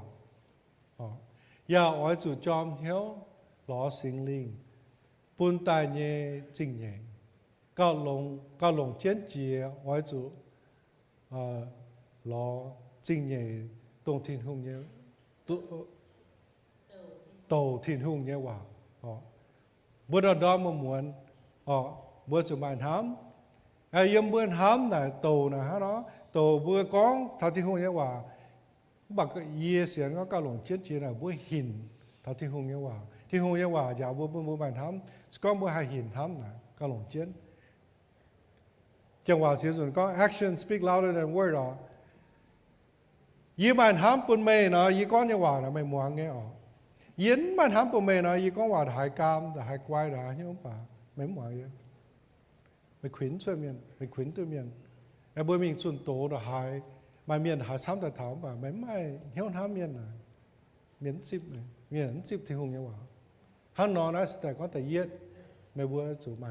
อย่าอ้อยสู่จอมเหี้ยวหล่อสิงลิงปุ่นตายเนี่ยจริงเนี่ยก็ลงเจียนเจียอ้อยสู่หล่อจริงเนี่ยตรงทิ้นหุ่งเนี่ยโตทิ้นหุ่งเนี่ยว่าบัวดอมมาหมวนบัวสมานฮัมyếm bữa hám là tàu là hả đó tàu bữa con thảo thiên hùng nhưว่าbạc ye xiên có cao lồng chết chỉ là bữa hình thảo thiên hùng nhưว่าthiên hùng nhưว่าgiờ bữa bàn hám có bữa hai hình hám là cao lồng chết chẳngว่าsử dụng có action speak louder than word đó ye bàn hám bún mê nó ye con nhưว่าlà mày muốn nghe yến bàn hám bún mê nó ye conว่าhải cam là hải quay đó như ông bà mấy muốn vậyไม่ขวินช่วยเมียนไม่ขวินตัวเมียนไอ้บัวมีส่วนโตดหายมาเมียนหาซ้ำแต่ถามว่าไม่เหี้ยวน้ำเมียนน่ะเมียนซิบเลยเมียนซิบที่หงยังว่าฮันนอนนะแต่ก็แต่เย็ดไม่บัวสูบมา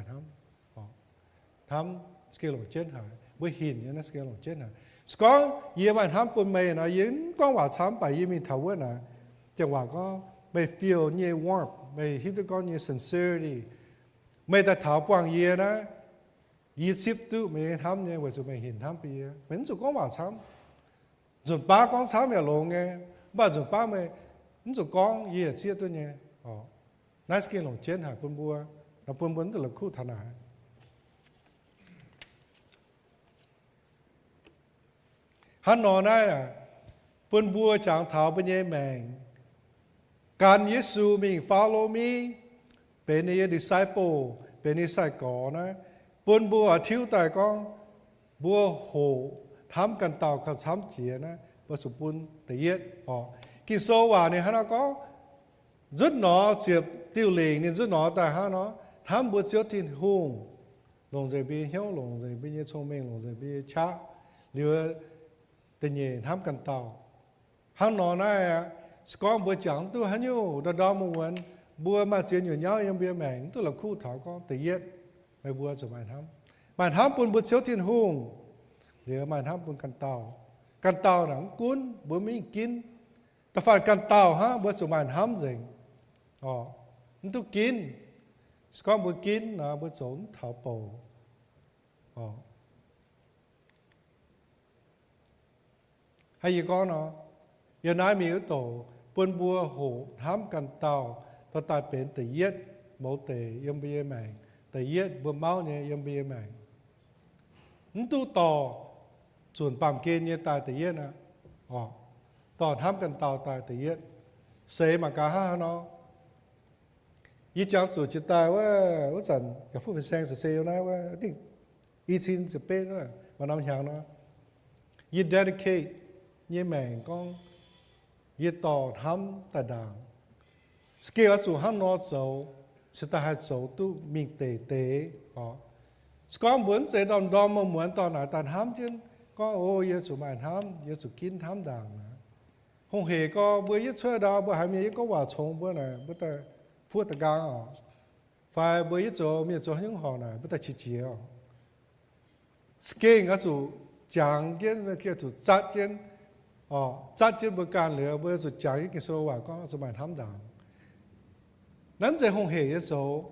ทำสเกลของเจนหายบัวหินเนี่ยนะสเกลของเจนหายสกอเยี่ยมันทำปุ่นเมย์นะยินก็ว่าซ้ำไปยี่มีทาวเวอร์นะจังหวะก็ไม่ feel เนี่ย warm ไม่ฮิตก็เนี่ย sincerity ไม่แต่ถาวปวงเยี่ยนะ20ตู้ไม่ทำเนี่ยว่าจะไม่เห็นทำปีเป็นสุก็ว่าซ้ำส่วนป้าก้องซ้ำอย่าลงไงบ้านส่วนป้าไม่ส่วนก้องเยี่ยเสียตัวเนี่ยนั่นสกิลของเจนหาปุ่นบัวเราปุ่นบัวแต่ละคู่ถนัดฮันนอนได้น่ะปุ่นบัวจางเท้าเป็นยังแมงการเยซูมี follow me เป็นนี่ disciple เป็นนี่ใส่ก่อนะปุ่นบัวทิ้วแต่ก้องบัวโหทำกันเต่ากับซ้ำเฉียนะบัวสุปุ่นแต่เย็ดกินโซวาเนี่ยฮะนะก็จุดหนอเสียบติ้วเหลงเนี่ยจุดหนอแต่ฮะเนาะทำบัวเสียวทิ้งหุ่งลงใจไปเหี้ยวลงใจไปเยี่ยชงเมงลงใจไปช้าเหลือแต่เย่ทำกันเต่าฮันนอนได้สกอบัวจังตัวฮันยูดอมวันบัวมาเสียอยู่เงายังเบียแมงตัวละคู่ถาวก็แต่เย็ดไม่บัวจะมาทำปุ่นบัวเสียวทิ้งหุ่งเหลือมาทำปุ่นกันเต่าหนังกุ้นบัวไม่กินแต่ฝ่ายกันเต่าฮะบัวจะมาทำเองมันต้องกินสกอบัวกินนะบัวสนเท้าโปให้ยี่ก้อนเนาะยาน้อยมีอุตโตปุ่นบัวโหทำกันเต่าพอตายเป็นแต่เย็ดโมเตยังเบียแมงแต่เย็ดบัวเมาเนี่ยยังเบียแมงนั่นตู้ต่อส่วนปั๊มเกณฑ์เนี่ยตายแต่เย็ดนะต่อทำกันเต่าตายแต่เย็ดเสมากาฮะเนาะยี่จังสุดจิตตายว่าสันกับผู้เป็นแสงเสียวนะว่าที่อีชินจะเป็นว่ามันน้ำยางเนาะยี่ dedicate ยี่แมงก็ยี่ต่อทำแต่ด่างสเกลสู่ห้ามนอโซสุดท้ายโซตู้มีเตะสกอเหมือนเสดอมมาเหมือนตอนไหนตอนทำเช่นก็โอ้ยสู่มาทำยสู่กินทำด่างนะห không hề có bữa ít chơi đó bữa hai mươi có hòa trồng bữa này bữa ta phút ta gang à phải bữa ít chỗ miệt chỗ những họ này bữa ta chỉ chiếu skiing cái chỗ chẳng kiến cái chỗ chát kiến chát kiến bữa can lửa bữa chỗ chẳng cái số hòa có số bài tham đảngนั้นจะkhông hề cái số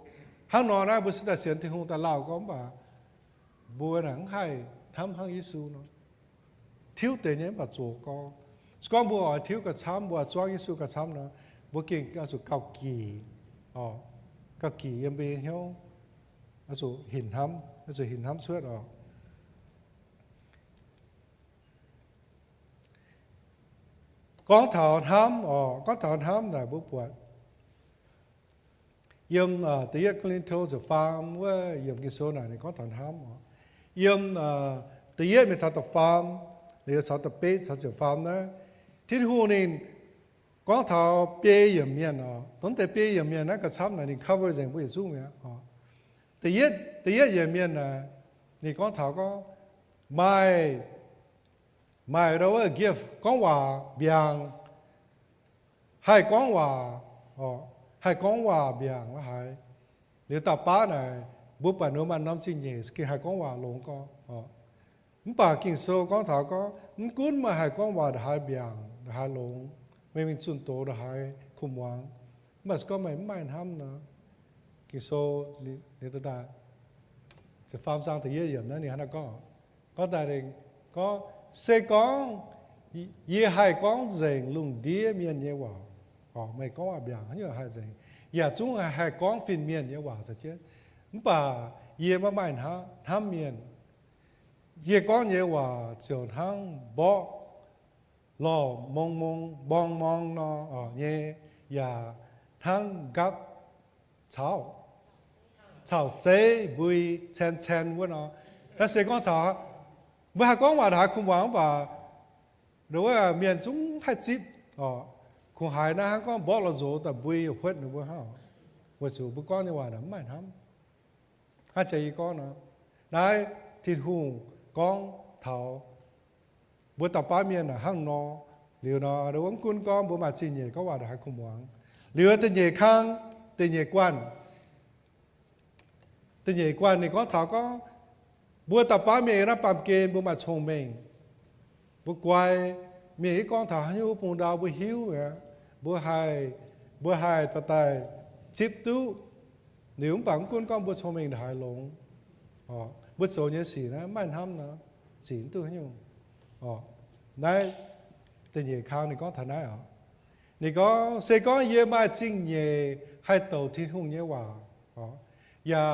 hàng nọ na bữa ta xem thì không ta lao có mà bữa nắng hay tham hàng Giêsu nó thiếu tiền nhé mà chỗ có bữa thiếu cái tham bữa choang Giêsu cái tham nó bữa kinh cái số cao kỳ cao kỳ em bị hiểu cái số hình tham suốt đó con thảo tham là bữa bữa yếm tự nhiên con thâu giờ farm với yếm cái số này con thảo tham yếm tự nhiên mình thảo tập farm để thảo tập bait thảo giờ farm đó thiên hồ nên con thảo bê yếm miền tốn tại bê yếm miền cái tham này cover dành với zoom nhá tự nhiên yếm miền là thì con thảo có mai đâu gift con hòa biang hai con hòa biang là hai nếu ta phá này bố bà nó mà năm sinh nhỉ cái hai con hòa lồng con bà kinh số con thảo có cuốn mà hai con hòa hai biang hai lồng mấy mình xuân tổ hai khum hoàng mà có mấy mai ham nữa kinh số nếu taจะฟาร์มสร้างแต่เยี่ยมนะนี่ฮะนะก็แต่เองก็เสกองยี่ห้กองเจงลุงเดียเมียนเยว่าไม่ก็ว่าอย่างนี้ห้เจงอย่าจุ้งห้กองฟินเมียนเยว่าจะเจ้าป่าเยี่ยมาไม่ฮะทำเมียนเยี่ยกองเยว่าเจ้าทั้งบ่รอมองเนาะเนี่ยอย่าทั้งกับเช้าเจ๊บุยเชนวะเนาะแล้วเสกองถาเมื่อก้องว่าถาคุมหวังว่าหรือว่าเมียนจุ้งให้จิบคงหายนะฮะก็บอกเราโจแต่บุยเพื่อนหรือว่าฮะว่าสูบก้อนนี่ว่านะไม่ทำให้ใจก้อนนะนายทิดหูก้องเถาบัวตาป้าเมียนน่ะห้างนอเหลียวเนาะหรือว่าคุณก้องบัวมาจีนใหญ่ก็ว่าถาคุมหวังเหลือแต่ใหญ่ข้างแต่ใหญ่กวนแต่ใหญ่กว่านี่ก็ถาก็บัวตาป้าเมียนะปั๊มเกณฑ์บัวมาชงเมงบัวกวายเมียก็ถาให้อุปงดาวบัวหิวเนี่ยบัวหายตาตายจิบตู้หนิวปังกุนก็บัวชงเมงหายหลงบัวโซเนี่ยสีนะไม่ทำนะสีตู้ให้อยู่นั่นแต่ใหญ่ข้างนี่ก็ฐานะนี่ก็เสกก็เยอะมากจริงเย่ให้โตที่หุ่งเยอะว่าอย่า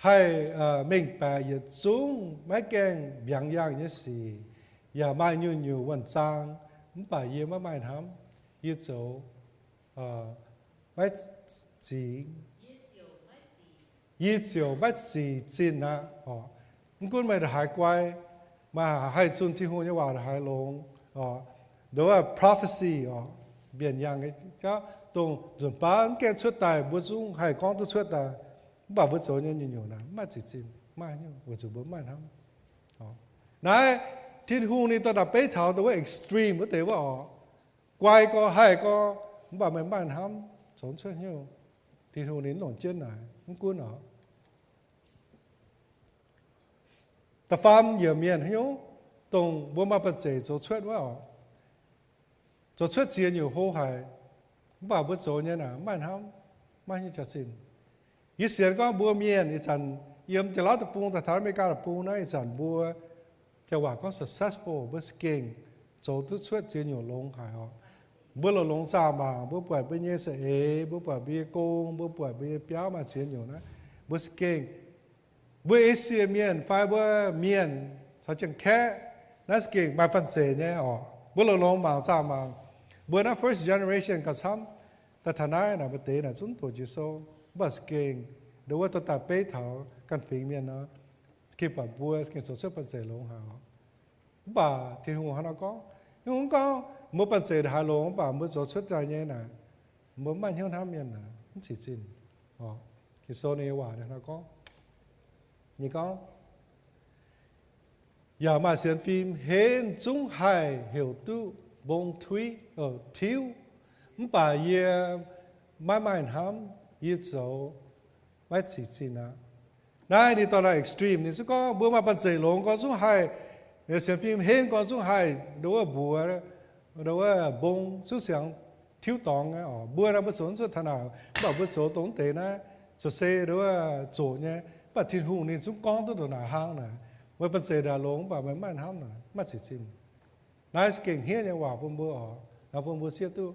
ให้明白一種ไม่แกงอย่างนี้สิอย่าไม่อยู่วันจังไม่ไปเยี่ยมไม่ทำยี่โจไม่จริงยี่โจไม่จริงนะมันก็ไม่ได้หายไกลมาให้จุนที่หัวเนี่ยว่าหายลงโดยว่า prophecy เปลี่ยนอย่างไงก็ตรงจุดป้านแกชุดตายบุจุงให้กองตัวชุดตายบ่าวบุโจเนี่ยอยู่นะไม่จริงไม่เนี่ยบุจุบ่ไม่ทำนายที่หูนี่ตอนดับไปเท่าตัวว่า extreme ก็แต่ว่าไกวก็ให้ก็บ่าวไม่ทำสนช่วยเนี่ยที่หูนี่หล่นเจนไหนมันกุ้นแต่ฟาร์มเยี่ยมเมียนเนี่ยตรงบัวมาเป็นเจจะช่วยว่าจะช่วยเจียนอยู่โหหายบ่าวบุโจเนี่ยนะไม่ทำไม่จะสิ้นยี่เสียก็บัวเมียนอีจันเยี่ยมจะเล่าตะปูแต่ทานไม่กล้าตะปูนะอีจันบัวจะว่าก็ successful บัวเก่งโจทุกช่วยเจียนอยู่ลงหายบัวเราลงซามาบัวปล่อยไปเนี่ยเสเอบัวปล่อยไปโกงบัวปล่อยไปเปี้ยวมาเจียนอยู่นะบัวเก่งบัวเอเชียเมียนไฟบัวเมียนเขาจังแค่นั่นเก่งมาฟันเสเนี่ยบัวเราลงมาซามาบัวน่ะ first generation ก็ซ้ำแต่ทนายน่ะบัวเตะน่ะจุนตัวจิโซบัสเก่งเดี๋ยวว่าตัวตาเป้เถากันฝีเมียนเนาะคิดแบบบัวเก่งสุดๆปันเสลงหาบ่าที่หัวเราก็หัวก็มื่อปันเสหาลงบ่ามื่อสุดๆใจเนี่ยน่ะมื่อมันเที่ยวทำเมียนน่ะมันสิจินคิดโซนี่ว่าเนี่ยเราก็นี่ก็อย่ามาเสียนฟิล์มเห็นจุ้งไห้เหี่ยวตู้ bông thủy thiếu bà ye mai ham ye dấu mai chỉ na này đi tao là extremeนี่ก็บัวมาปันเสลงก็สู้ให้เสียงฟิล์มเห็นก็สู้ให้ดูว่าบัวดูว่าบงสู้เสียงทิวตองอ่ะบัวเราผสมสุดถนัดแบบผสมตรงเตะนะสุดเซ่ดูว่าโจเนี่ยปัจจุบันนี่สู้ก้องตัวหนาห้างนะว่าปันเสดาลงแบบมันห้ามนะไม่สิจินนายเก่งเฮียเนี่ยว่าปุ่มบัวเราปุ่มบัวเสียตู้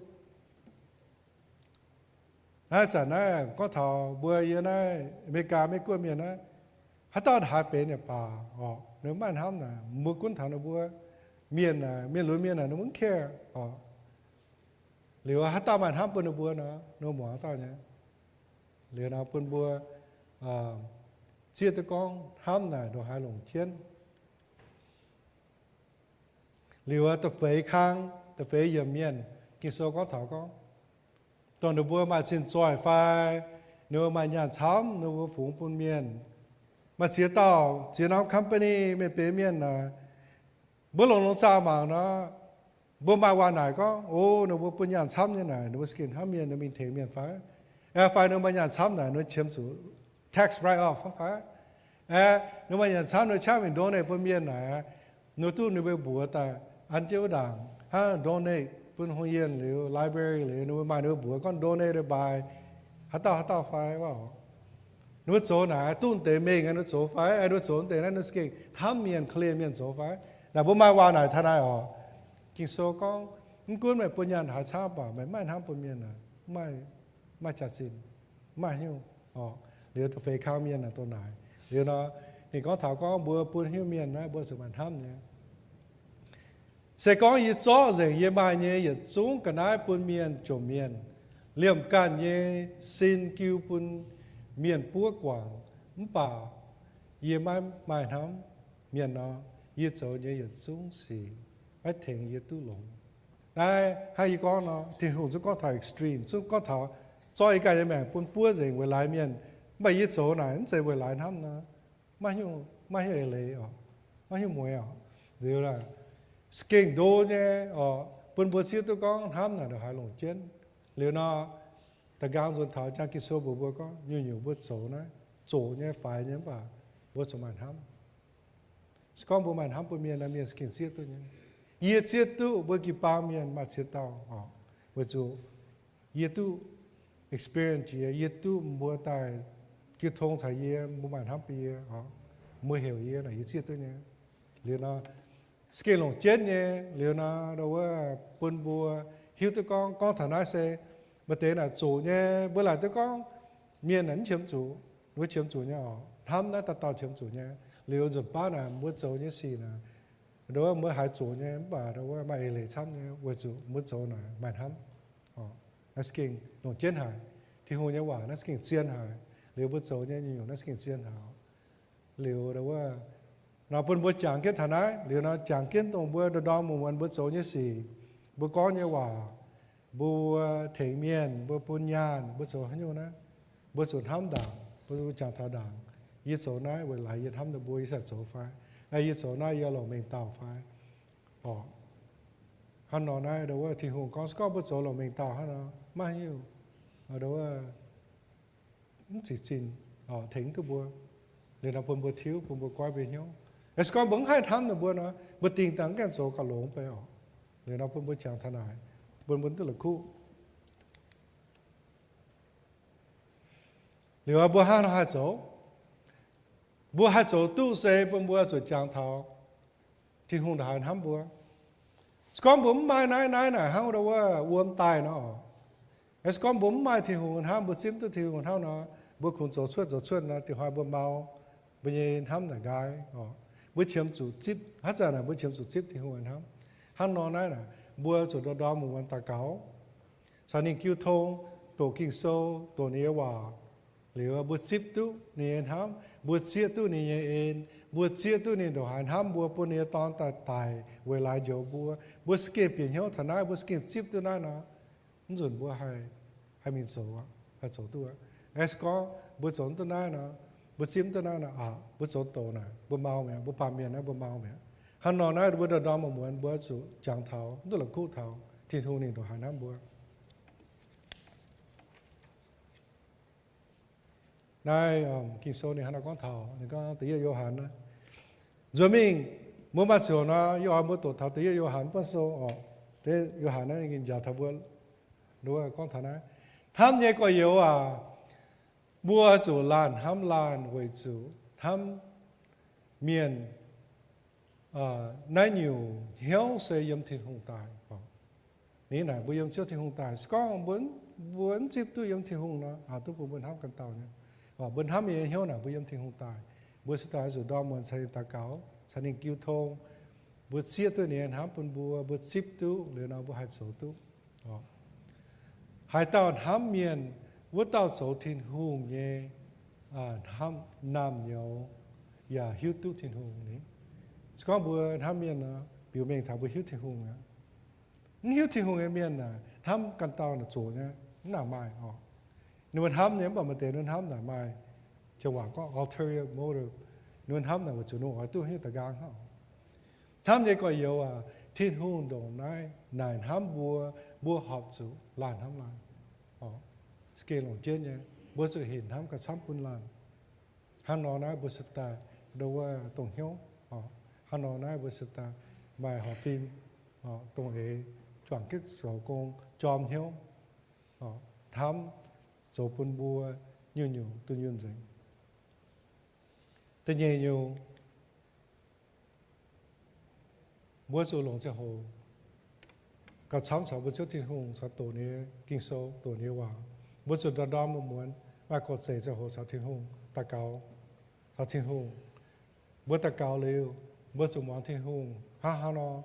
สันนะก็ถอบัวเยอะนะอเมริกาไม่กลัวเมียนะถ้าตอนหายเป็นเนี่ยป่าเนื้อมันห้ามนะมือกุ้นถามนะบัวเมียนะเมียหรือเมียนะนึกมึงแค่หรือว่าถ้าตอนมันห้ามเป็นบัวนะนึกหมอตอนเนี่ยหรือนะเป็นบัวเชี่ยตะกองห้ามนะโดยหายหลงเชียนหรือว่าตะเฟยค้างตะเฟยเยี่ยมเมียนกินโซก็ถาก็ตอนเดือบมาชินจอยไฟเนื้อมาหยาดช้ำเนื้อฝูงปุ่นเมียนมาเสียต่อเสียน้ำคัมปานีไม่เป็นเมียนนะบุหลงซามานะบุมาวันไหนก็โอ้เนื้อปุ่นหยาดช้ำยังไงเนื้อสกินห้ามเมียนเนื้อมีเทเมียนไฟไฟเนื้อมาหยาดช้ำไหนเนื้อเชื่อมสู่ tax write off ไฟเนื้อมาหยาดช้ำเนื้อช้ำเป็นโดนในปุ่นเมียนไหนเนื้อตู้เนื้อไปบัวแต่อันเจ้าด่างฮะโดนในปุ่นห้องเย็นหรือ library หรือนึกมานึกบัวก็โดนได้บายฮัตตาไฟว่านึกโซน่ะตุ้นเตะเมงนึกโซไฟไอ้นึกโซนเตะนั่นนึกสกิงห้ามเมียนเคลียร์เมียนโซไฟแต่ผมมาว่าไหนท่านได้กินโซก็มันกุ้นไม่ปุญญาหาชาบ่ไม่ห้ามปุญเมียนน่ะไม่จัดสินไม่หิ้วหรือตัวเฟข้าวเมียนน่ะตัวไหนหรือเนาะนี่ก็ถามก็บัวปุญหิ้วเมียนนะบัวสุมันห้ามเนี่ยsẽ có ý rõ ràng như bài như ý xuống cả nái bún miền chỗ miền liềm can như xin kêu bún miền búa quảng bảo ý mai nắm miền nó ý chỗ như ý xuống xì phải thành ý tu lồng đây hay có nó thì hùng xuống có thảo extreme xuống có thảo cho ý cái như mẹ bún búa ràng về lại miền bởi ý chỗ này nó sẽ về lại nắm nó mai hiu lệ mai hiu mùi điều là skin đô nhé bún bún xíu tôi có ham là được hai lồng chén liệu nó ta gam rồi tháo cha cái số bùa có nhiều bút số nó chỗ nhé phải nhé bà bút số màn ham con bùa màn ham bùa miền là miền skin xíu tôi nhé ye xíu tôi bùa kỳ ba miền mà xíu tao bùa chỗ ye tôi experience ye tôi bùa tài cái thông thải ye bùa màn ham bìa mới hiểu ye là ye xíu tôi nhé liệu nó skin lồng chết nhé liệu nó đâu có bún bùa hiếu tôi con thằng nói xe mà thế là chủ nhé bữa lại tôi con miền ảnh chiếm chủ với chiếm chủ nhé ham nó tao chiếm chủ nhé liệu rồi ba là muốn chủ như gì là đó mới hai chủ nhé bà đâu có mày lệ chăm nhé với chủ muốn chủ là mày ham nó skin lồng chết hại thì hồi nhé quả nó skin xiên hại liệu muốn chủ nhé nhiều nó skin xiên hại liệu đâu có nó bún bún chẳng kết thằng ấy, liệu nó chẳng kết tông bún đồ đom một bún số như gì, bún có như quả, bún thể miền, bún bún nhàn, bún số hay nhưណាbún số ham đảng, bún chẳng thà đảng, ít số này với lại ít ham được bún ít số phái, ít số này giờ lòng mình tạo phái, hắn nói này đâu thì hùng có bún số lòng mình tạo hắn nó bao nhiêu, đâu chỉ xin, thỉnh cái bún, liệu nó bún thiếu, bún quay về nhau con bứng hai tháng nữa bữa nó bữa tiền tăng cái số cả lỗ phải rồi nó bữa chẳng thay này bữa tức là khu liệu bữa hai số tu xe bữa số chẳng tháo thì không đại hám bữa con bún mai nãy hám đâu có uốn tai nó con bún mai thì hùng hám bữa xiêm thì hùng hám nó bữa khung số suốt nó thì hoa bữa mau bây giờ hám là gai bữa chiếm chủ chip hết giờ là bữa chiếm chủ chip thì không cần ham hắn nói này là bữa chủ đó mộtวันตาเก๋า sau này kêu thông tổ kinh sâu tổ này hòa liệu bữa chip tu này ham bữa chia tu này bữa chia tu này đồ hàng ham bữa bữa này toàn tài về lại chỗ bữa skin biển nhau thằng này bữa skin chip tu này nó rồi bữa hai mình số hai số tu có bữa số tu này nó bữa sim tu này nó bữa số tổ này bữa mau mẹ bữa pha miền này bữa mau mẹ hắn nói này bữa đó mà muốn bữa chủ chẳng thảo tức là cụ thảo thiên hùng này đồ hải nam bữa này kinh số này hắn có thảo này có tí yêu hắn đó rồi mình muốn bắt số nó yêu hắn muốn tổ thảo tí yêu hắn bắt số thế yêu hắn này kinh giả thảo bữa đúng là con thảo này hắn nhớ có yêu bữa chủ lan ham lan với chủ ham miền nãy nhiều hiếu sẽ yếm thiên hùng tài ní này bữa yếm chiếu thiên hùng tài có muốn chip tu yếm thiên hùng nó tu cũng muốn ham cần tàu nhá bên ham yếm hiếu nào bữa yếm thiên hùng tài bữa sẽ tài rồi đo muốn xây ta cáo xây nên cứu thông bữa chia tu này ham bên bữa chip tu lấy nào bữa hai số tu hai tàu ham miền bữa tàu số thiên hùng nhé ham nam nhiều và hiếu tu thiên hùng ní có bữa ham miền biểu mình thảo bữa hiếu thiên hùng á hiếu thiên hùng em miền ham cần tao là chủ nhá nào mai nếu mình ham nếu mà tiền nên ham là mai cho quả có ulterior motive nếu ham là một chủ nô hỏi tôi hiếu ta gang hả ham vậy có nhiều thiên hùng đồ này ham bữa họp chủ làn ham làn scale on trên nhá bữa sự hiện ham cả sắm quân làn ham nói bữa sự ta đâu tổng hiếu hắn nói với sự ta bài họ phim tổng hệ chọn kết số công chom hiếu tham số quân bùa nhiều tự nhiên gì tất nhiên nhiều bữa số lòng sẽ hồ cả sáng sáu bữa trước thiên hùng sáu tổ này kinh số tổ này vào bữa số đó đó một muốn và có sẽ hồ sáu thiên hùng ta cao sáu thiên hùng bữa ta cao liều bữa số món thiên hùng ha nó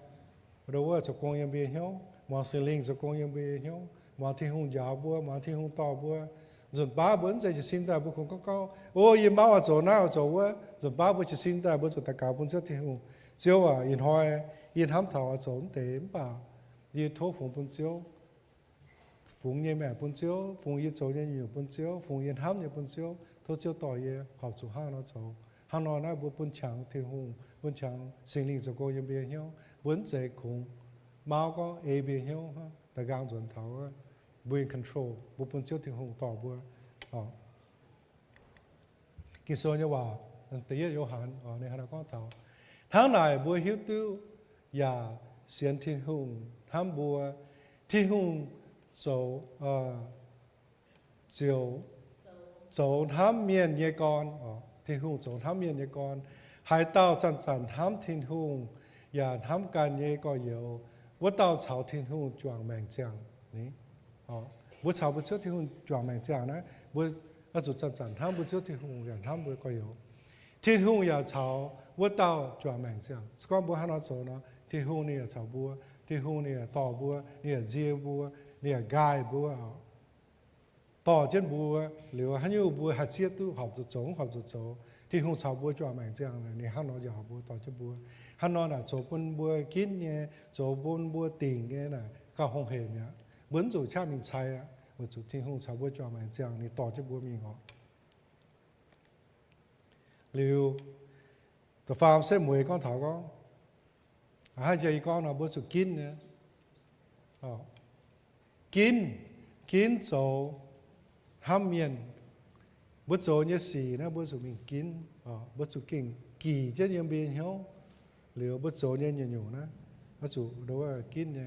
rồi số công nhân bê hiếu món xử linh số công nhân bê hiếu món thiên hùng giáo bữa món thiên hùng to bữa rồi ba bữa giờ chỉ xin ta bữa cũng có ôi yên bảo số nào số bữa rồi ba bữa chỉ xin ta bữa số ta cao bữa trước thiên hùng chiếu yên hoa yên hám thảo số tém bảo yên thô phụng bữa chiếu phụng như mẹ bữa chiếu phụng yên số như nhiều bữa chiếu phụng yên hám như bữa chiếu thô chiếu tỏi yên học số ha nó số ha nó bữa bữa chẳng thiên hùng bữa chẳng sinh linh số công nhân bê hiếu bữa dễ cùng máu có a bê hiếu ha ta gang dồn thảo brain control bữa chiếu thiên hùng tỏ bữa kinh số nhưว่าtí yêu hàn này hắn có thảo tháng này bữa hiếu tiêu và xiên thiên hùng tham bữa thiên hùng số chiều số tham miền như con thiên hùng số tham miền như con hai tàu chẳng tham thiên hùng và tham can như có nhiều bữa tàu chào thiên hùng chọn mèn chàng ní bữa chào bữa trước thiên hùng chọn mèn chàng đấy bữa ở chỗ chẳng tham bữa trước thiên hùng và tham bữa có nhiều thiên hùng và chào bữa tàu chọn mèn chàng con bữa hai nó số nó thiên hùng này là chào bữa thiên hùng này là tỏ bữa này là dê bữa này là gai bữa tỏ trên bữa liệu hắn nhiều bữa hạt chiết tu học từ chỗ thiên hùng chào bữa chọn mèn chàng này hắn nó giàu bữa tỏ trên bữa hắn nói là chỗ bún bữa kín nhé chỗ bún bữa tiền cái này cao hồng hề nhá bún chủ cha mình sai một chủ thiên hùng chào bữa chọn mèn chàng này tỏ trên bữa mình họ liệu tờ farm sẽ mười con thảo con hai giờ con là bữa chủ kín nhé kín chỗ ham miền bữa chỗ như xì nó bữa chỗ mình kín bữa chỗ kín kỳ chứ như bên hiếu liệu bữa chỗ như nhiều nó bữa chỗ đó là kín nhé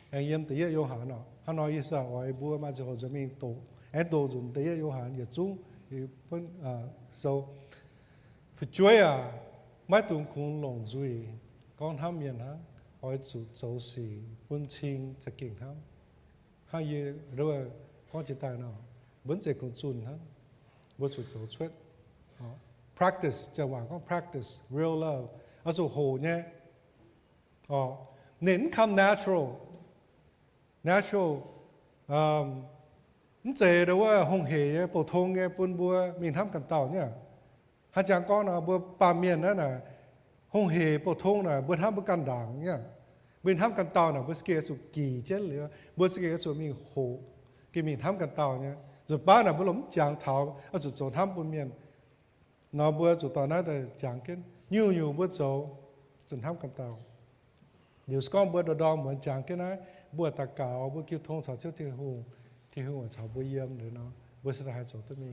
anh em tí yêu hàn nó hắn nói như sao ở bữa mà chỗ cho mình tổ anh tổ dùng tí yêu hàn giờ chung thì vẫn so phải chuối mấy tuần cũng lồng duy con ham miền hả ở chỗ xì quân chính sẽ kinh lắm hai giờ rồi con chỉ tài nào vẫn sẽ còn chun hả vẫn sẽ chỗ chuết practice chẳng hạn con practice real love ở chỗ hồ nhé nên come natural dễ đâu hồng hề phổ thông nghe buôn bua mình ham cần tàu nhá hai chàng con là bua ba miền đó là hồng hề phổ thông là bua ham bua can đảng nhá mình ham cần tàu là bua kia số kỳ chết liền bua kia số mình hồ cái mình ham cần tàu nhá rồi ba là bua lắm chàng thảo ở chỗ ham buôn miền nó bua chỗ tàu này là chàng cái nhiều bua chỗ จนทำกันเตาเดี๋ยวสก้อมบัวดองเหมือนจางแค่นั้นบัวตะเกาบัวคิวทงสาวเชี่ยวที่หูชาวบัวเยี่ยมหรือเนาะบัวสถานโสตมี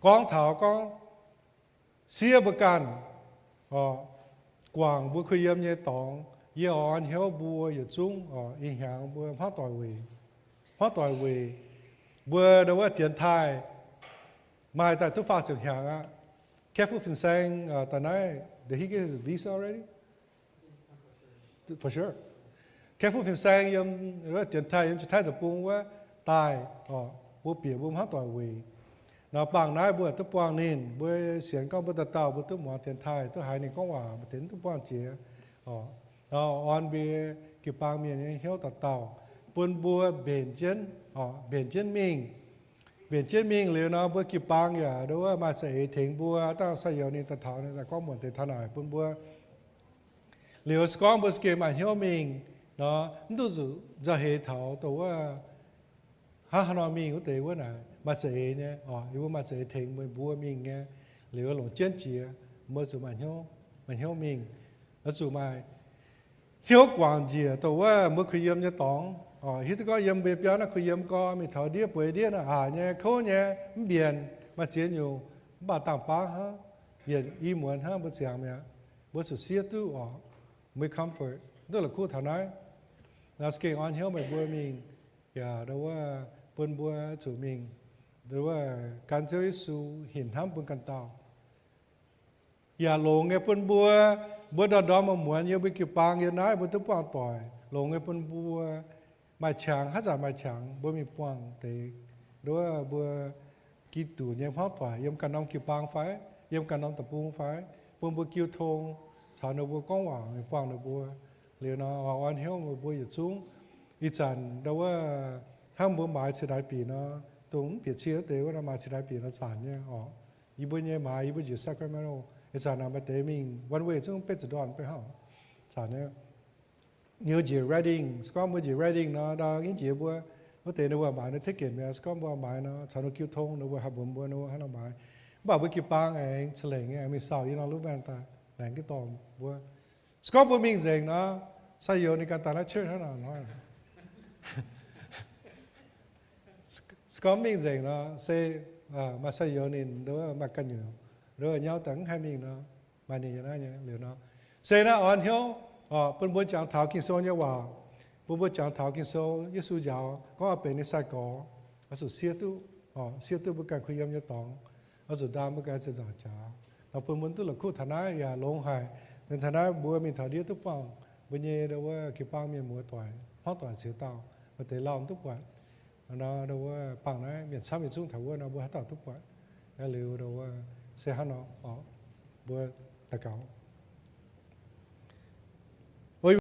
กองเถาก็เสียประกันกวางบัวคุยเยี่ยมเย่ตองเยี่ยอ่อนเหี้ยวบัวอยู่จุ้งอีหางบัวพ่อต่อยเวบัวเดี๋ยวว่าเตียนไทยมาแต่ทุกฝ่ายเสียงหางอ่ะCareful in saying tonight, did he get his visa already? For sure. Careful in saying tiền Thái yếm chỉ Thái tập bung quá tài bố bìa bố hát tỏi quỳ. Nó bằng nãy bữa tôi quang nín bữa xiên con bữa tàu bữa tôi mua tiền Thái tôi hai nín con hòa bữa tiền tôi quang chia. On bìa kịp bằng miền hiếu tàu buôn bùa bền chân mình. Biển trên mình liệu nó bữa kịp băng ya đúng mà sẽ thỉnh bùa tao sẽ yêu nên tao thảo nên là có một thể thằng nào buôn bùa liệu có bữa kia mà hiểu mình nó đủ giờ hệ thảo tôi ha nó mình có thể bữa này mà sẽ nhé nếu mà sẽ thỉnh buôn bùa mình nghe liệu lồng chân chia mới dù mà hiểu mình nó dù mà hiểu quan gì tôi mới khuyên em cho tỏng hít có yếm bếp gió nó khuyên yếm co mình thở đĩa bưởi đĩa nó nhé khô nhé biển mà chiến nhiều bà tàng phá ha biển y muốn ha bữa sáng mẹ bữa sự xia tu mới comfort đó là khu thảo nói nó sẽ on hiếu mày bữa mình đâu buôn bữa chủ mình đâu can chơi su hiển ham buôn can tàu lồng nghe buôn bữa đó mà muốn nhiều bị kịp bang nhiều nãy bữa tôi bang tỏi lồng nghe buôn bữa mai chàng hát giả mai chàng bữa mình quăng thì đó bữa kỹ tủ nhé hóa tỏa yếm cả năm kịp bang phái yếm cả năm tập buông phái bữa kêu thôn sao nó bữa con hòa mình quăng nó bữa liền nó hòa ăn hiếu một bữa giật xuống ít dần đâu ham bữa mai sẽ đại bì nó tụng biệt chia tế nó mai sẽ đại bì nó sản nhé ý bữa nhé mai ý bữa giật Sacramento ít dần nào mà tế mìnhวันเวซึ่งเป็นสุดยอดไปhả sản nhé nhiều gì reading, có một gì reading nó đang những gì bữa, có thể nó bài nó thiết kiện mà có một bài nó cho nó kêu thông nó học bữa bữa nó hay nó bài, bảo bữa kịp bang ấy, xử lý nghe mình sao như nó lúc bên ta, làm cái tòm bữa, có bữa mình dành nó, sao giờ này cái ta nó chơi thế nào nói, có mình dành nó, sẽ mà sao giờ này đó mà cần nhiều, rồi nhau tận hai mình nó, mà này nó nhé, liệu nó, sẽ nó on hiếuเป็นบัวจางเท้ากินโซเนี่ยว่าบัวจางเท้ากินโซยิสุยาวก็เป็นในสายก่อสุเสียตู้บุการคุยยำยตองสุดามบุการเสียจ่าจ้าเราเป็นมันตัวละคู่ฐานะอย่าลงหายในฐานะบัวมีฐานเดียวทุกปังบัวเย่เราว่าคิดปังมีมัวต่อยเพราะต่อยเสียเต้ามาเตะลอมทุกวันเราว่าปังนั้นมีซ้ำมีซุ้งถาวรเราบัวต่อทุกวันแล้วเร็วเราว่าเสียหันบัวตะเกา